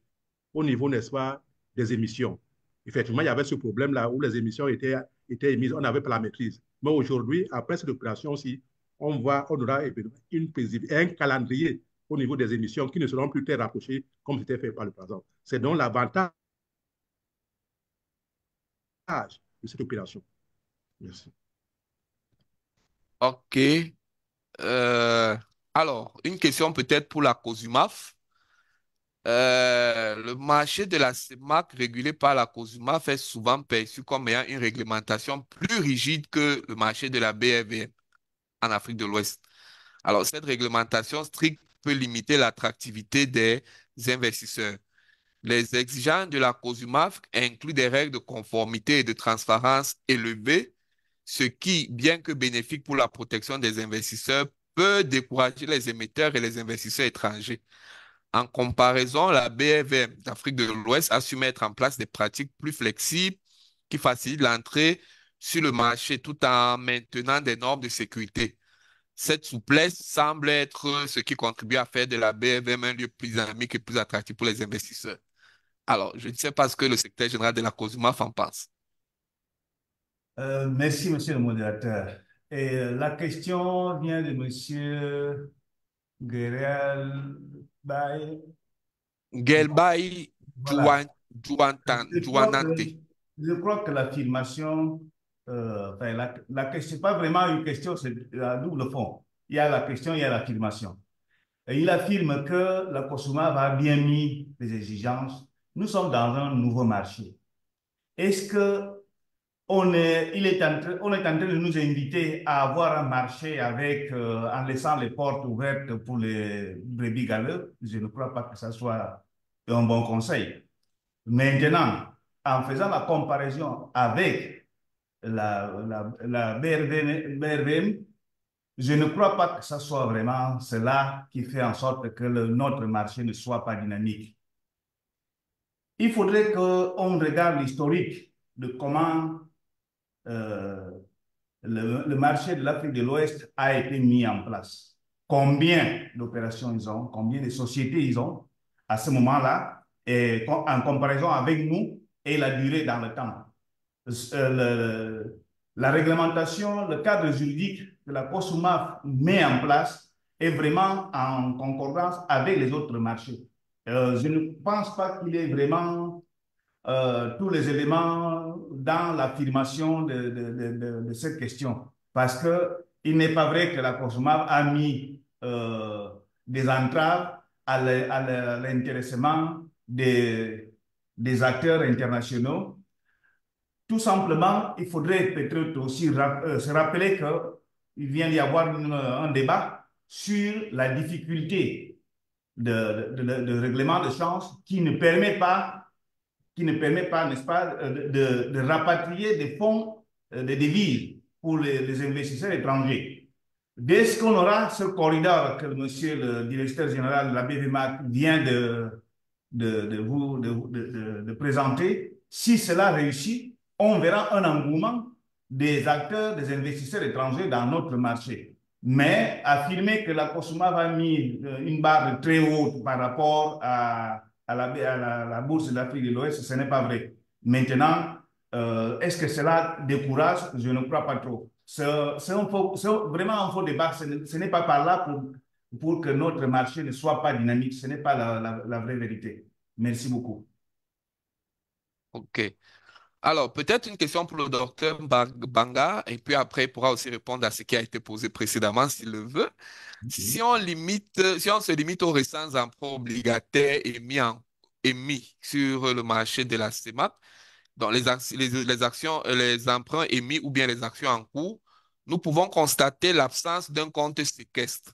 au niveau, n'est-ce pas, des émissions. Effectivement, il y avait ce problème-là où les émissions étaient émises, on n'avait pas la maîtrise. Mais aujourd'hui, après cette opération-ci, on aura un calendrier au niveau des émissions qui ne seront plus très rapprochés comme c'était fait par le présent. C'est donc l'avantage de cette opération. Merci. Ok. Euh, alors, une question peut-être pour la COSUMAF. Le marché de la CEMAC régulé par la COSUMAF est souvent perçu comme ayant une réglementation plus rigide que le marché de la BRVM en Afrique de l'Ouest. Alors, cette réglementation stricte peut limiter l'attractivité des investisseurs. Les exigences de la COSUMAF incluent des règles de conformité et de transparence élevées, ce qui, bien que bénéfique pour la protection des investisseurs, peut décourager les émetteurs et les investisseurs étrangers. En comparaison, la BRVM d'Afrique de l'Ouest a su mettre en place des pratiques plus flexibles qui facilitent l'entrée sur le marché tout en maintenant des normes de sécurité. Cette souplesse semble être ce qui contribue à faire de la BRVM un lieu plus dynamique et plus attractif pour les investisseurs. Alors, je ne sais pas ce que le secrétaire général de la COSUMAF en pense. Merci, monsieur le modérateur. Et la question vient de monsieur Guerel Baye. Gelbay Voilà. Je crois que, Juanante. je crois que l'affirmation, enfin, la question, c'est pas vraiment une question, c'est à double fond. Il y a la question, il y a l'affirmation. Et il affirme que la COSUMA va bien mis les exigences. Nous sommes dans un nouveau marché. Est-ce que on est en train de nous inviter à avoir un marché avec, en laissant les portes ouvertes pour les brebis galeux? Je ne crois pas que ça soit un bon conseil. Maintenant, en faisant la comparaison avec la BRVM, je ne crois pas que ce soit vraiment cela qui fait en sorte que notre marché ne soit pas dynamique. Il faudrait qu'on regarde l'historique de comment euh, le marché de l'Afrique de l'Ouest a été mis en place. Combien d'opérations ils ont, combien de sociétés ils ont à ce moment-là, et en comparaison avec nous et la durée dans le temps. La réglementation, le cadre juridique que la COSUMAF met en place est vraiment en concordance avec les autres marchés. Je ne pense pas qu'il y ait vraiment tous les éléments dans l'affirmation de cette question. Parce qu'il n'est pas vrai que la COSUMAF a mis des entraves à l'intéressement des acteurs internationaux. Tout simplement, il faudrait peut-être aussi se rappeler qu'il vient d'y avoir un débat sur la difficulté de règlement de change qui ne permet pas, n'est-ce pas, de rapatrier des fonds, des devises pour les investisseurs étrangers. Dès qu'on aura ce corridor que monsieur le directeur général de la BVMAC vient de présenter, si cela réussit, on verra un engouement des acteurs, des investisseurs étrangers dans notre marché. Mais affirmer que la COSUMA va mettre une barre très haute par rapport à la bourse d'Afrique de l'Ouest, ce n'est pas vrai. Maintenant, est-ce que cela décourage? Je ne crois pas trop. C'est vraiment un faux débat. Ce n'est pas par là pour que notre marché ne soit pas dynamique. Ce n'est pas la vraie vérité. Merci beaucoup. OK. Alors, peut-être une question pour le docteur Banga, et puis après, il pourra aussi répondre à ce qui a été posé précédemment s'il le veut. Si on si on se limite aux récents emprunts obligataires émis sur le marché de la CEMAC, donc les actions, les emprunts émis ou bien les actions en cours, nous pouvons constater l'absence d'un compte séquestre,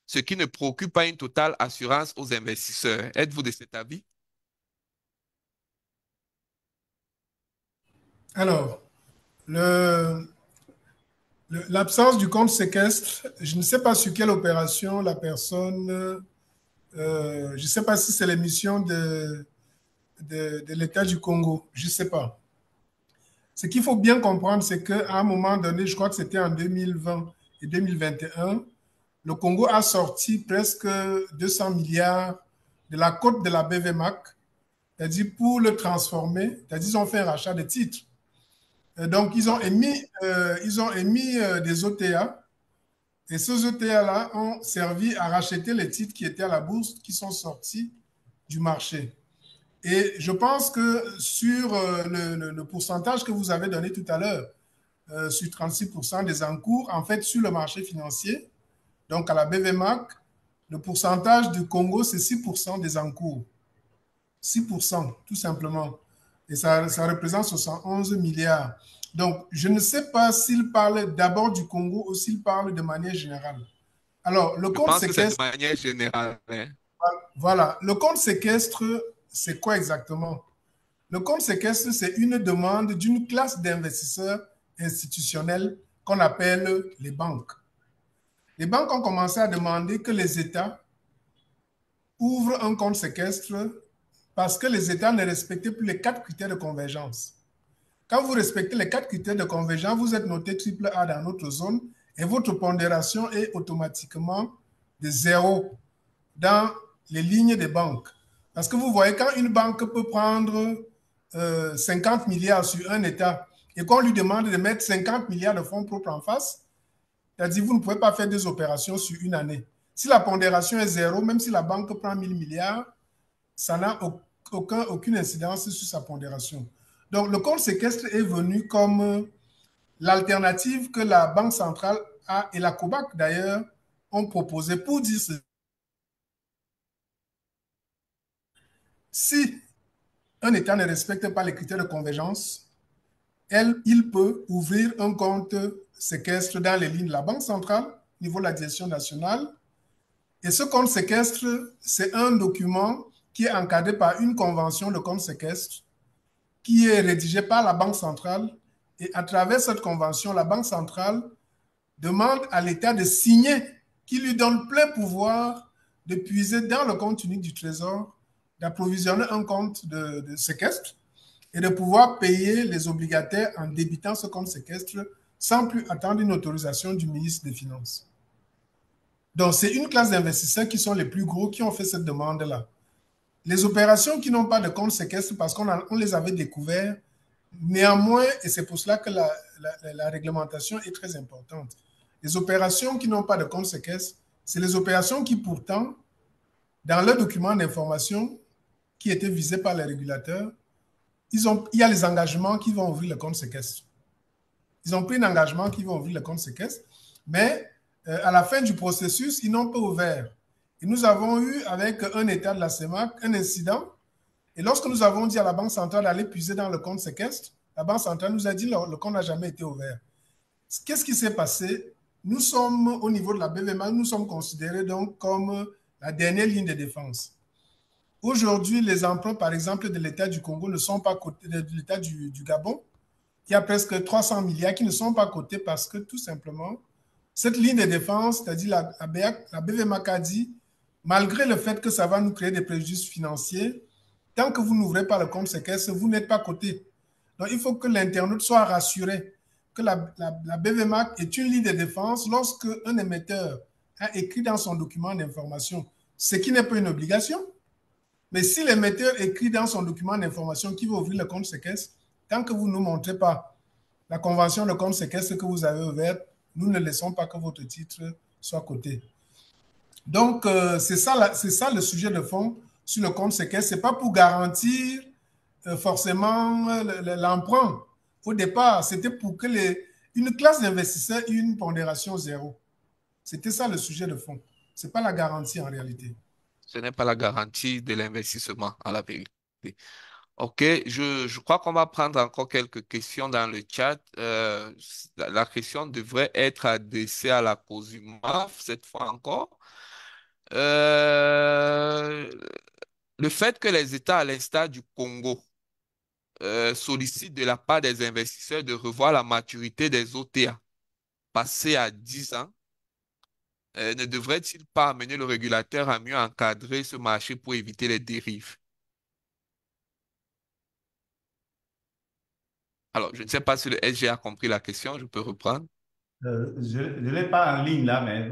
ce qui ne procure pas une totale assurance aux investisseurs. Êtes-vous de cet avis? Alors, l'absence du compte séquestre, je ne sais pas sur quelle opération la personne, je ne sais pas si c'est l'émission de l'État du Congo, je ne sais pas. Ce qu'il faut bien comprendre, c'est qu'à un moment donné, je crois que c'était en 2020 et 2021, le Congo a sorti presque 200 milliards de la cote de la BVMAC, c'est-à-dire pour le transformer, c'est-à-dire ils ont fait un rachat de titres. Donc, ils ont émis des OTA, et ces OTA-là ont servi à racheter les titres qui étaient à la bourse, qui sont sortis du marché. Et je pense que sur le pourcentage que vous avez donné tout à l'heure, sur 36% des encours, en fait, sur le marché financier, donc à la BVMAC, le pourcentage du Congo, c'est 6% des encours. 6%, tout simplement. Et ça représente 71 milliards. Donc, je ne sais pas s'il parle d'abord du Congo ou s'il parle de manière générale. Alors, le Je compte pense que c'est de séquestre, manière générale, hein. voilà. Le compte séquestre, c'est quoi exactement? Le compte séquestre, c'est une demande d'une classe d'investisseurs institutionnels qu'on appelle les banques. Les banques ont commencé à demander que les États ouvrent un compte séquestre parce que les États ne respectaient plus les 4 critères de convergence. Quand vous respectez les 4 critères de convergence, vous êtes noté triple A dans notre zone et votre pondération est automatiquement de 0 dans les lignes des banques. Parce que vous voyez, quand une banque peut prendre 50 milliards sur un État et qu'on lui demande de mettre 50 milliards de fonds propres en face, c'est-à-dire que vous ne pouvez pas faire deux opérations sur une année. Si la pondération est 0, même si la banque prend 1000 milliards, ça n'a aucune incidence sur sa pondération. Donc, le compte séquestre est venu comme l'alternative que la Banque centrale et la COBAC, d'ailleurs, ont proposé pour dire si un État ne respecte pas les critères de convergence, il peut ouvrir un compte séquestre dans les lignes de la Banque centrale, au niveau de la direction nationale. Et ce compte séquestre, c'est un document qui est encadré par une convention de compte séquestre qui est rédigée par la Banque centrale. Et à travers cette convention, la Banque centrale demande à l'État de signer, qui lui donne plein pouvoir de puiser dans le compte unique du Trésor, d'approvisionner un compte de séquestre et de pouvoir payer les obligataires en débitant ce compte séquestre sans plus attendre une autorisation du ministre des Finances. Donc, c'est une classe d'investisseurs qui sont les plus gros qui ont fait cette demande-là. Les opérations qui n'ont pas de compte séquestre parce qu'on les avait découvertes, néanmoins, et c'est pour cela que la réglementation est très importante. Les opérations qui n'ont pas de compte séquestre, c'est les opérations qui pourtant, dans le document d'information qui était visé par les régulateurs, il y a les engagements qui vont ouvrir le compte séquestre. Ils ont pris un engagement qui vont ouvrir le compte séquestre, mais à la fin du processus, ils n'ont pas ouvert. Et nous avons eu, avec un État de la CEMAC, un incident. Et lorsque nous avons dit à la Banque centrale d'aller puiser dans le compte séquestre, la Banque centrale nous a dit que le compte n'a jamais été ouvert. Qu'est-ce qui s'est passé? Nous sommes, au niveau de la BVMA, nous sommes considérés donc comme la dernière ligne de défense. Aujourd'hui, les emprunts, par exemple, de l'État du Congo ne sont pas cotés, de l'État du Gabon. Il y a presque 300 milliards qui ne sont pas cotés parce que, tout simplement, cette ligne de défense, c'est-à-dire la BVMAC a dit, malgré le fait que ça va nous créer des préjudices financiers, tant que vous n'ouvrez pas le compte séquestre, vous n'êtes pas coté. Donc, il faut que l'internaute soit rassuré que la BVMAC est une ligne de défense lorsque un émetteur a écrit dans son document d'information, ce qui n'est pas une obligation. Mais si l'émetteur écrit dans son document d'information qu'il veut ouvrir le compte séquestre, tant que vous ne nous montrez pas la convention de compte séquestre que vous avez ouverte, nous ne laissons pas que votre titre soit coté. Donc, c'est ça le sujet de fond sur le compte séquestre. Ce n'est pas pour garantir forcément l'emprunt. Au départ, c'était pour que une classe d'investisseurs ait une pondération zéro. C'était ça le sujet de fond. Ce n'est pas la garantie en réalité. Ce n'est pas la garantie de l'investissement, à la vérité. OK, je crois qu'on va prendre encore quelques questions dans le chat. La question devrait être adressée à la COSUMAF cette fois encore. Euh, le fait que les États, à l'instar du Congo, sollicitent de la part des investisseurs de revoir la maturité des OTA passée à 10 ans, ne devrait-il pas amener le régulateur à mieux encadrer ce marché pour éviter les dérives? Alors, je ne sais pas si le SG a compris la question, je peux reprendre. Je ne l'ai pas en ligne là, mais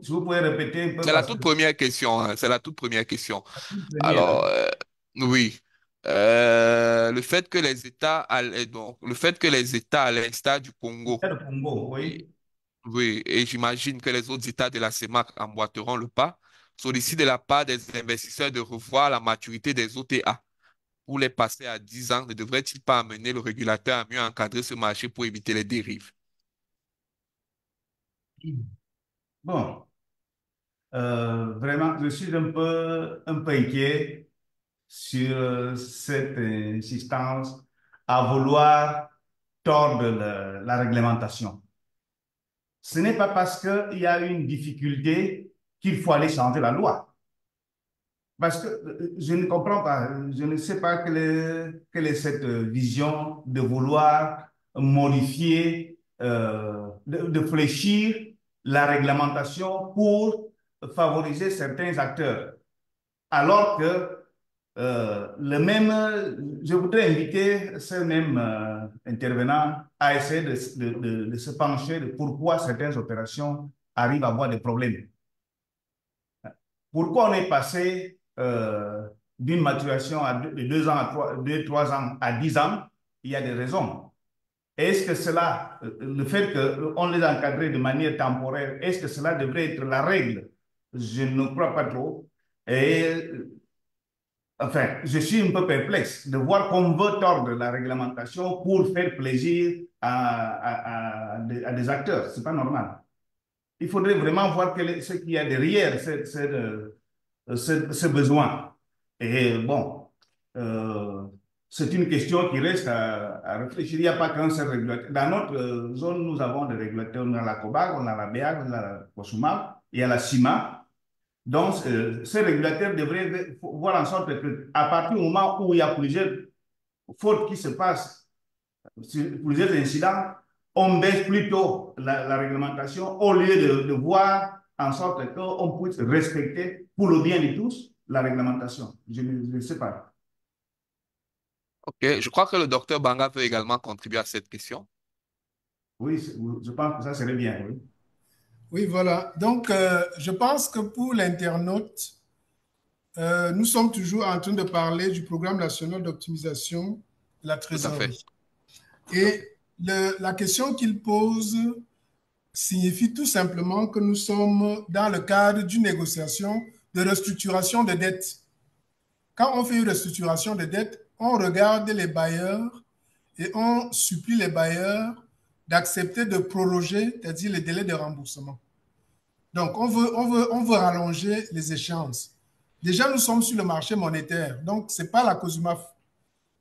si vous pouvez répéter un peu C'est la parce que toute première question, hein, c'est la toute première question. la toute première, Alors, oui. Le fait que les États, donc, le fait que les États, à l'instar du Congo, c'est le Congo, et- oui. oui, et j'imagine que les autres États de la CEMAC emboîteront le pas, sollicitent de la part des investisseurs de revoir la maturité des OTA pour les passer à 10 ans. Ne devrait-il pas amener le régulateur à mieux encadrer ce marché pour éviter les dérives? Bon, vraiment, je suis un peu inquiet sur cette insistance à vouloir tordre la réglementation. Ce n'est pas parce qu'il y a une difficulté qu'il faut aller changer la loi. Parce que je ne comprends pas, je ne sais pas quelle est cette vision de vouloir modifier, de fléchir la réglementation pour favoriser certains acteurs. Alors que je voudrais inviter ce même intervenant à essayer de se pencher de pourquoi certaines opérations arrivent à avoir des problèmes. Pourquoi on est passé d'une maturation de 2 ans à 3 ans à 10 ans? Il y a des raisons. Est-ce que cela, le fait qu'on les a encadrés de manière temporaire, est-ce que cela devrait être la règle? Je ne crois pas trop. Et enfin, je suis un peu perplexe de voir qu'on veut tordre la réglementation pour faire plaisir à des acteurs. Ce n'est pas normal. Il faudrait vraiment voir ce qu'il y a derrière ce besoin. Et bon, c'est une question qui reste à réfléchir. Il n'y a pas qu'un seul régulateur. Dans notre zone, nous avons des régulateurs. On a la COBAG, on a la BEAC, on a la COSUMAF, il y a la CIMA. Donc, ces régulateurs devraient voir en sorte qu'à partir du moment où il y a plusieurs fautes qui se passent, plusieurs incidents, on baisse plutôt la réglementation au lieu de voir en sorte qu'on puisse respecter pour le bien de tous la réglementation. Je ne sais pas. OK, je crois que le docteur Banga peut également contribuer à cette question. Oui, je pense que ça serait bien. Oui. Oui, voilà. Donc, je pense que pour l'internaute, nous sommes toujours en train de parler du programme national d'optimisation de la Tout à fait. trésorerie. Et la question qu'il pose signifie tout simplement que nous sommes dans le cadre d'une négociation de restructuration de dettes. Quand on fait une restructuration de dettes, on regarde les bailleurs et on supplie les bailleurs d'accepter de proroger, c'est-à-dire les délais de remboursement. Donc, on veut rallonger les échéances. Déjà, nous sommes sur le marché monétaire, donc ce n'est pas la COSUMAF.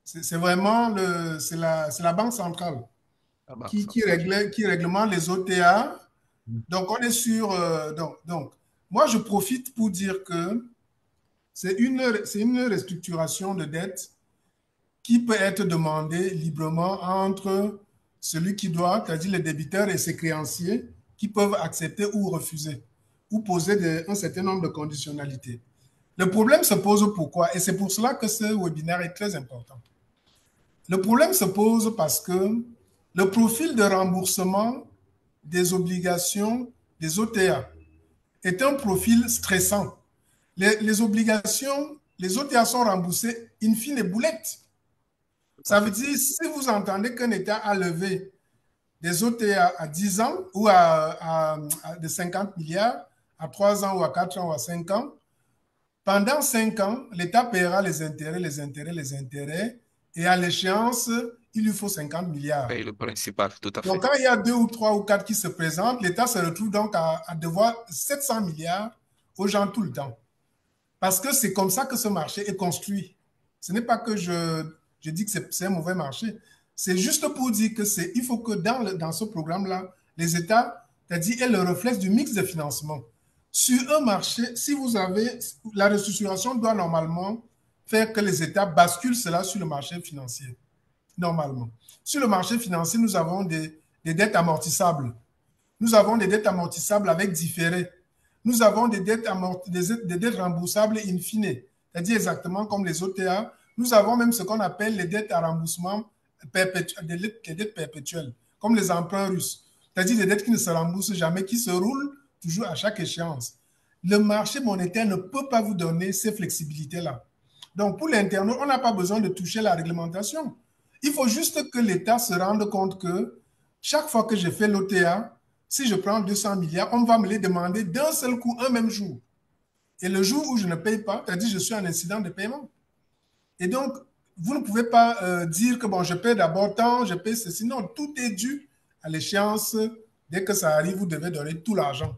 C'est vraiment la Banque centrale Ah bah, qui réglemente les OTA. Donc, on est sur... donc, moi, je profite pour dire que c'est une restructuration de dette qui peut être demandée librement entre celui qui doit, c'est-à-dire les débiteurs et ses créanciers, qui peuvent accepter ou refuser, ou poser un certain nombre de conditionnalités. Le problème se pose pourquoi? Et c'est pour cela que ce webinaire est très important. Le problème se pose parce que le profil de remboursement des obligations des OTA est un profil stressant. Les obligations, les OTA sont remboursées in fine boulettes. Ça veut dire, si vous entendez qu'un État a levé des OTA à 10 ans ou de 50 milliards, à 3 ans ou à 4 ans ou à 5 ans, pendant 5 ans, l'État paiera les intérêts, les intérêts, les intérêts, et à l'échéance, il lui faut 50 milliards. Et le principal, tout à Donc, fait. quand il y a 2 ou 3 ou 4 qui se présentent, l'État se retrouve donc à devoir 700 milliards aux gens tout le temps. Parce que c'est comme ça que ce marché est construit. Ce n'est pas que je dis que c'est un mauvais marché. C'est juste pour dire que il faut que dans ce programme-là, les États, c'est-à-dire, aient le réflexe du mix de financement. Sur un marché, si vous avez, la restructuration doit normalement faire que les États basculent cela sur le marché financier, normalement. Sur le marché financier, nous avons des dettes amortissables. Nous avons des dettes amortissables avec différés. Nous avons des dettes remboursables in fine, c'est-à-dire exactement comme les OTA. Nous avons même ce qu'on appelle les dettes à remboursement perpétuel, les dettes perpétuelles, comme les emprunts russes, c'est-à-dire des dettes qui ne se remboursent jamais, qui se roulent toujours à chaque échéance. Le marché monétaire ne peut pas vous donner ces flexibilités-là. Donc, pour l'internaute, on n'a pas besoin de toucher la réglementation. Il faut juste que l'État se rende compte que chaque fois que je fais l'OTA, si je prends 200 milliards, on va me les demander d'un seul coup, un même jour. Et le jour où je ne paye pas, c'est-à-dire je suis en incident de paiement. Et donc, vous ne pouvez pas dire que bon, je paye d'abord tant, je paye ceci. Non, tout est dû à l'échéance. Dès que ça arrive, vous devez donner tout l'argent.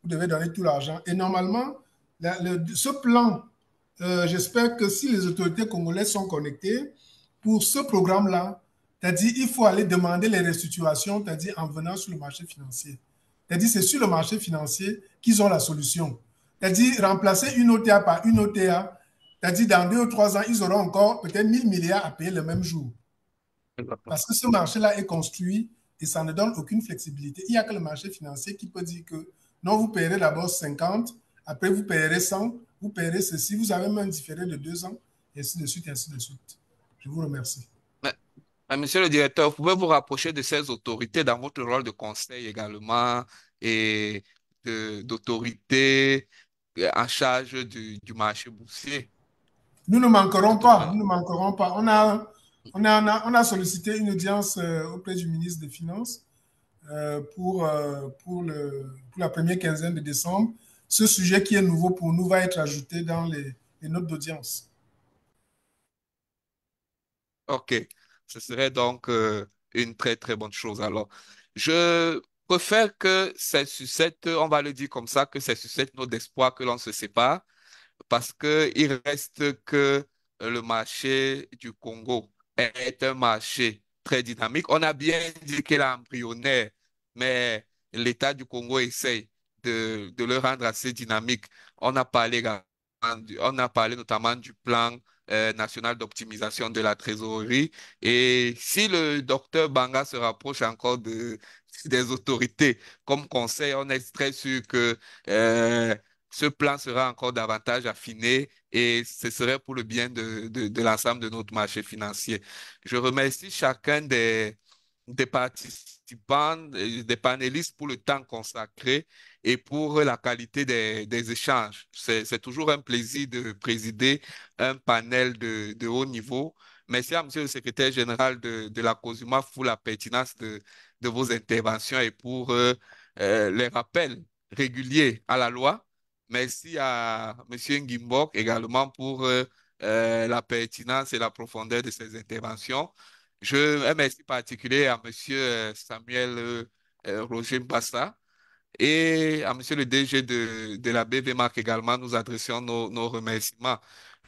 Vous devez donner tout l'argent. Et normalement, ce plan, j'espère que si les autorités congolaises sont connectées, pour ce programme-là, c'est-à-dire il faut aller demander les restructurations, c'est-à-dire en venant sur le marché financier. C'est-à-dire c'est sur le marché financier qu'ils ont la solution. C'est-à-dire remplacer une OTA par une OTA, c'est-à-dire dans 2 ou 3 ans, ils auront encore peut-être 1000 milliards à payer le même jour. Parce que ce marché-là est construit et ça ne donne aucune flexibilité. Il n'y a que le marché financier qui peut dire que non, vous payerez d'abord 50, après vous payerez 100, vous payerez ceci, vous avez même un différé de 2 ans, et ainsi de suite, et ainsi de suite. Je vous remercie. Monsieur le directeur, vous pouvez vous rapprocher de ces autorités dans votre rôle de conseil également et d'autorité en charge du marché boursier. Nous ne manquerons Tout pas, autant. nous ne manquerons pas. On a sollicité une audience auprès du ministre des Finances pour la première quinzaine de décembre. Ce sujet qui est nouveau pour nous va être ajouté dans les notes d'audience. OK. Ce serait donc une très, très bonne chose. Alors, je préfère que c'est sur cette, on va le dire comme ça, que c'est sur cette note d'espoir que l'on se sépare. Parce qu'il reste que le marché du Congo est un marché très dynamique. On a bien dit qu'il est embryonnaire, mais l'État du Congo essaye de le rendre assez dynamique. On a parlé, on a parlé notamment du plan national d'optimisation de la trésorerie. Et si le docteur Banga se rapproche encore des autorités comme conseil, on est très sûr que ce plan sera encore davantage affiné et ce serait pour le bien de l'ensemble de notre marché financier. Je remercie chacun des participants, des panélistes pour le temps consacré et pour la qualité des échanges. C'est toujours un plaisir de présider un panel de haut niveau. Merci à Monsieur le secrétaire général de la COSUMA pour la pertinence de vos interventions et pour les rappels réguliers à la loi. Merci à Monsieur Nguimbok également pour la pertinence et la profondeur de ses interventions. Un merci particulier à Monsieur Samuel Roger Mbassa et à Monsieur le DG de la BV Marc également. Nous adressions nos remerciements.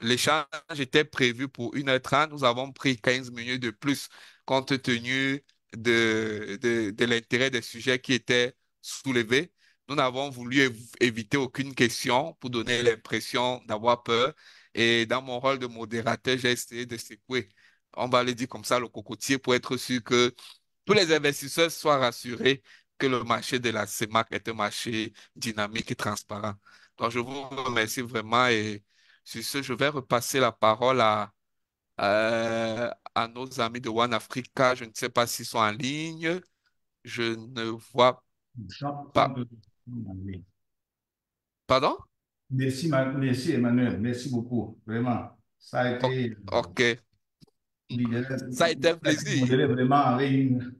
L'échange était prévu pour 1h30. Nous avons pris 15 minutes de plus compte tenu de l'intérêt des sujets qui étaient soulevés. Nous n'avons voulu éviter aucune question pour donner l'impression d'avoir peur. Et dans mon rôle de modérateur, j'ai essayé de secouer, on va le dire comme ça, le cocotier pour être sûr que tous les investisseurs soient rassurés que le marché de la CEMAC est un marché dynamique et transparent. Donc, je vous remercie vraiment et sur ce, je vais repasser la parole à nos amis de One Africa. Je ne sais pas s'ils sont en ligne. Je ne vois pas. Pardon? Merci, merci Emmanuel, merci beaucoup, vraiment. Ça a été Ok. Ça a été un plaisir. modéré vraiment avec une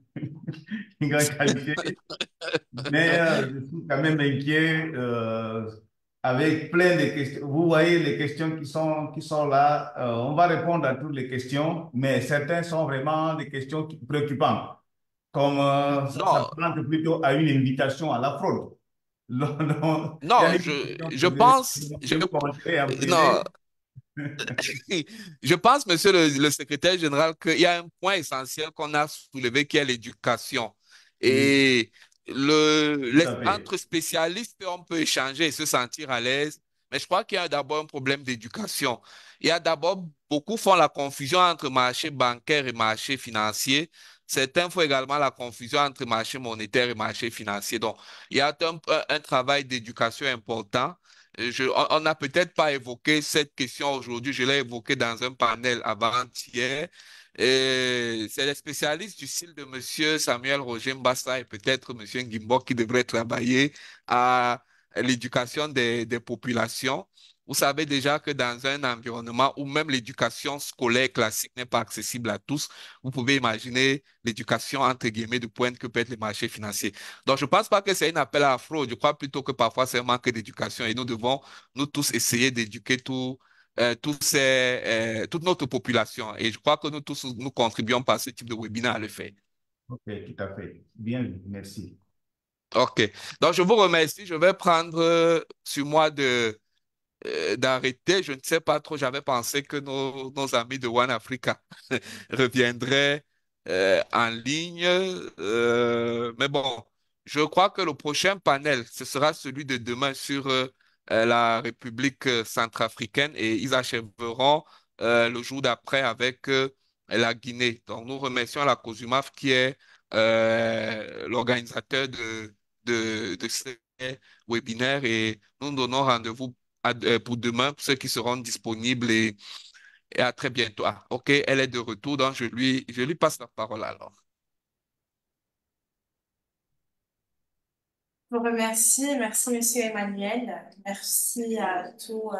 grande qualité. Mais je suis quand même inquiet avec plein de questions. Vous voyez les questions qui sont là. On va répondre à toutes les questions, mais certaines sont vraiment des questions préoccupantes. Comme ça Non, s'apparente plutôt à une invitation à la fraude. Non, non, il y a non, des questions je posées. pense, Je vous conseille en non, privé. je pense, monsieur le secrétaire général, qu'il y a un point essentiel qu'on a soulevé qui est l'éducation. Oui, Et tout à fait. entre spécialistes, on peut échanger et se sentir à l'aise. Mais je crois qu'il y a d'abord un problème d'éducation. Il y a d'abord, beaucoup font la confusion entre marché bancaire et marché financier. Certains font également la confusion entre marché monétaire et marché financier. Donc, il y a un travail d'éducation important. On n'a peut-être pas évoqué cette question aujourd'hui, je l'ai évoqué dans un panel avant-hier. Et c'est les spécialistes du style de Monsieur Samuel Roger Mbassa et peut-être Monsieur Ngimbo qui devraient travailler à l'éducation des populations. Vous savez déjà que dans un environnement où même l'éducation scolaire classique n'est pas accessible à tous, vous pouvez imaginer l'éducation entre guillemets de pointe que peut être le marché financier. Donc, je ne pense pas que c'est un appel à la fraude. Je crois plutôt que parfois c'est un manque d'éducation et nous devons, nous tous, essayer d'éduquer toute notre population. Et je crois que nous tous, nous contribuons par ce type de webinaire à le faire. Ok, tout à fait. Bien vu, merci. OK. Donc, je vous remercie. Je vais prendre sur moi d'arrêter. Je ne sais pas trop. J'avais pensé que nos amis de One Africa reviendraient en ligne. Mais bon, je crois que le prochain panel, ce sera celui de demain sur la République centrafricaine et ils achèveront le jour d'après avec la Guinée. Donc, nous remercions la COSUMAF qui est l'organisateur de ces webinaires et nous donnons rendez-vous pour demain, pour ceux qui seront disponibles et à très bientôt. Ah, OK, elle est de retour, donc je lui passe la parole alors. Je vous remercie. Merci, Monsieur Emmanuel. Merci à tous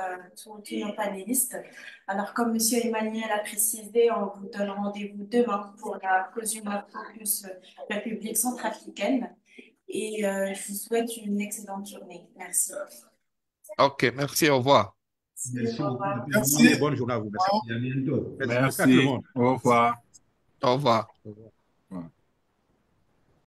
nos panélistes. Alors, comme Monsieur Emmanuel a précisé, on vous donne rendez-vous demain pour la COSUMA Focus République centrafricaine. Et je vous souhaite une excellente journée. Merci. OK, merci, au revoir. Merci Au beaucoup à revoir. tout le Merci et monde bonne journée à vous. Merci. et à bientôt. Merci à tout le Merci. monde. Au revoir. Au revoir. Au revoir.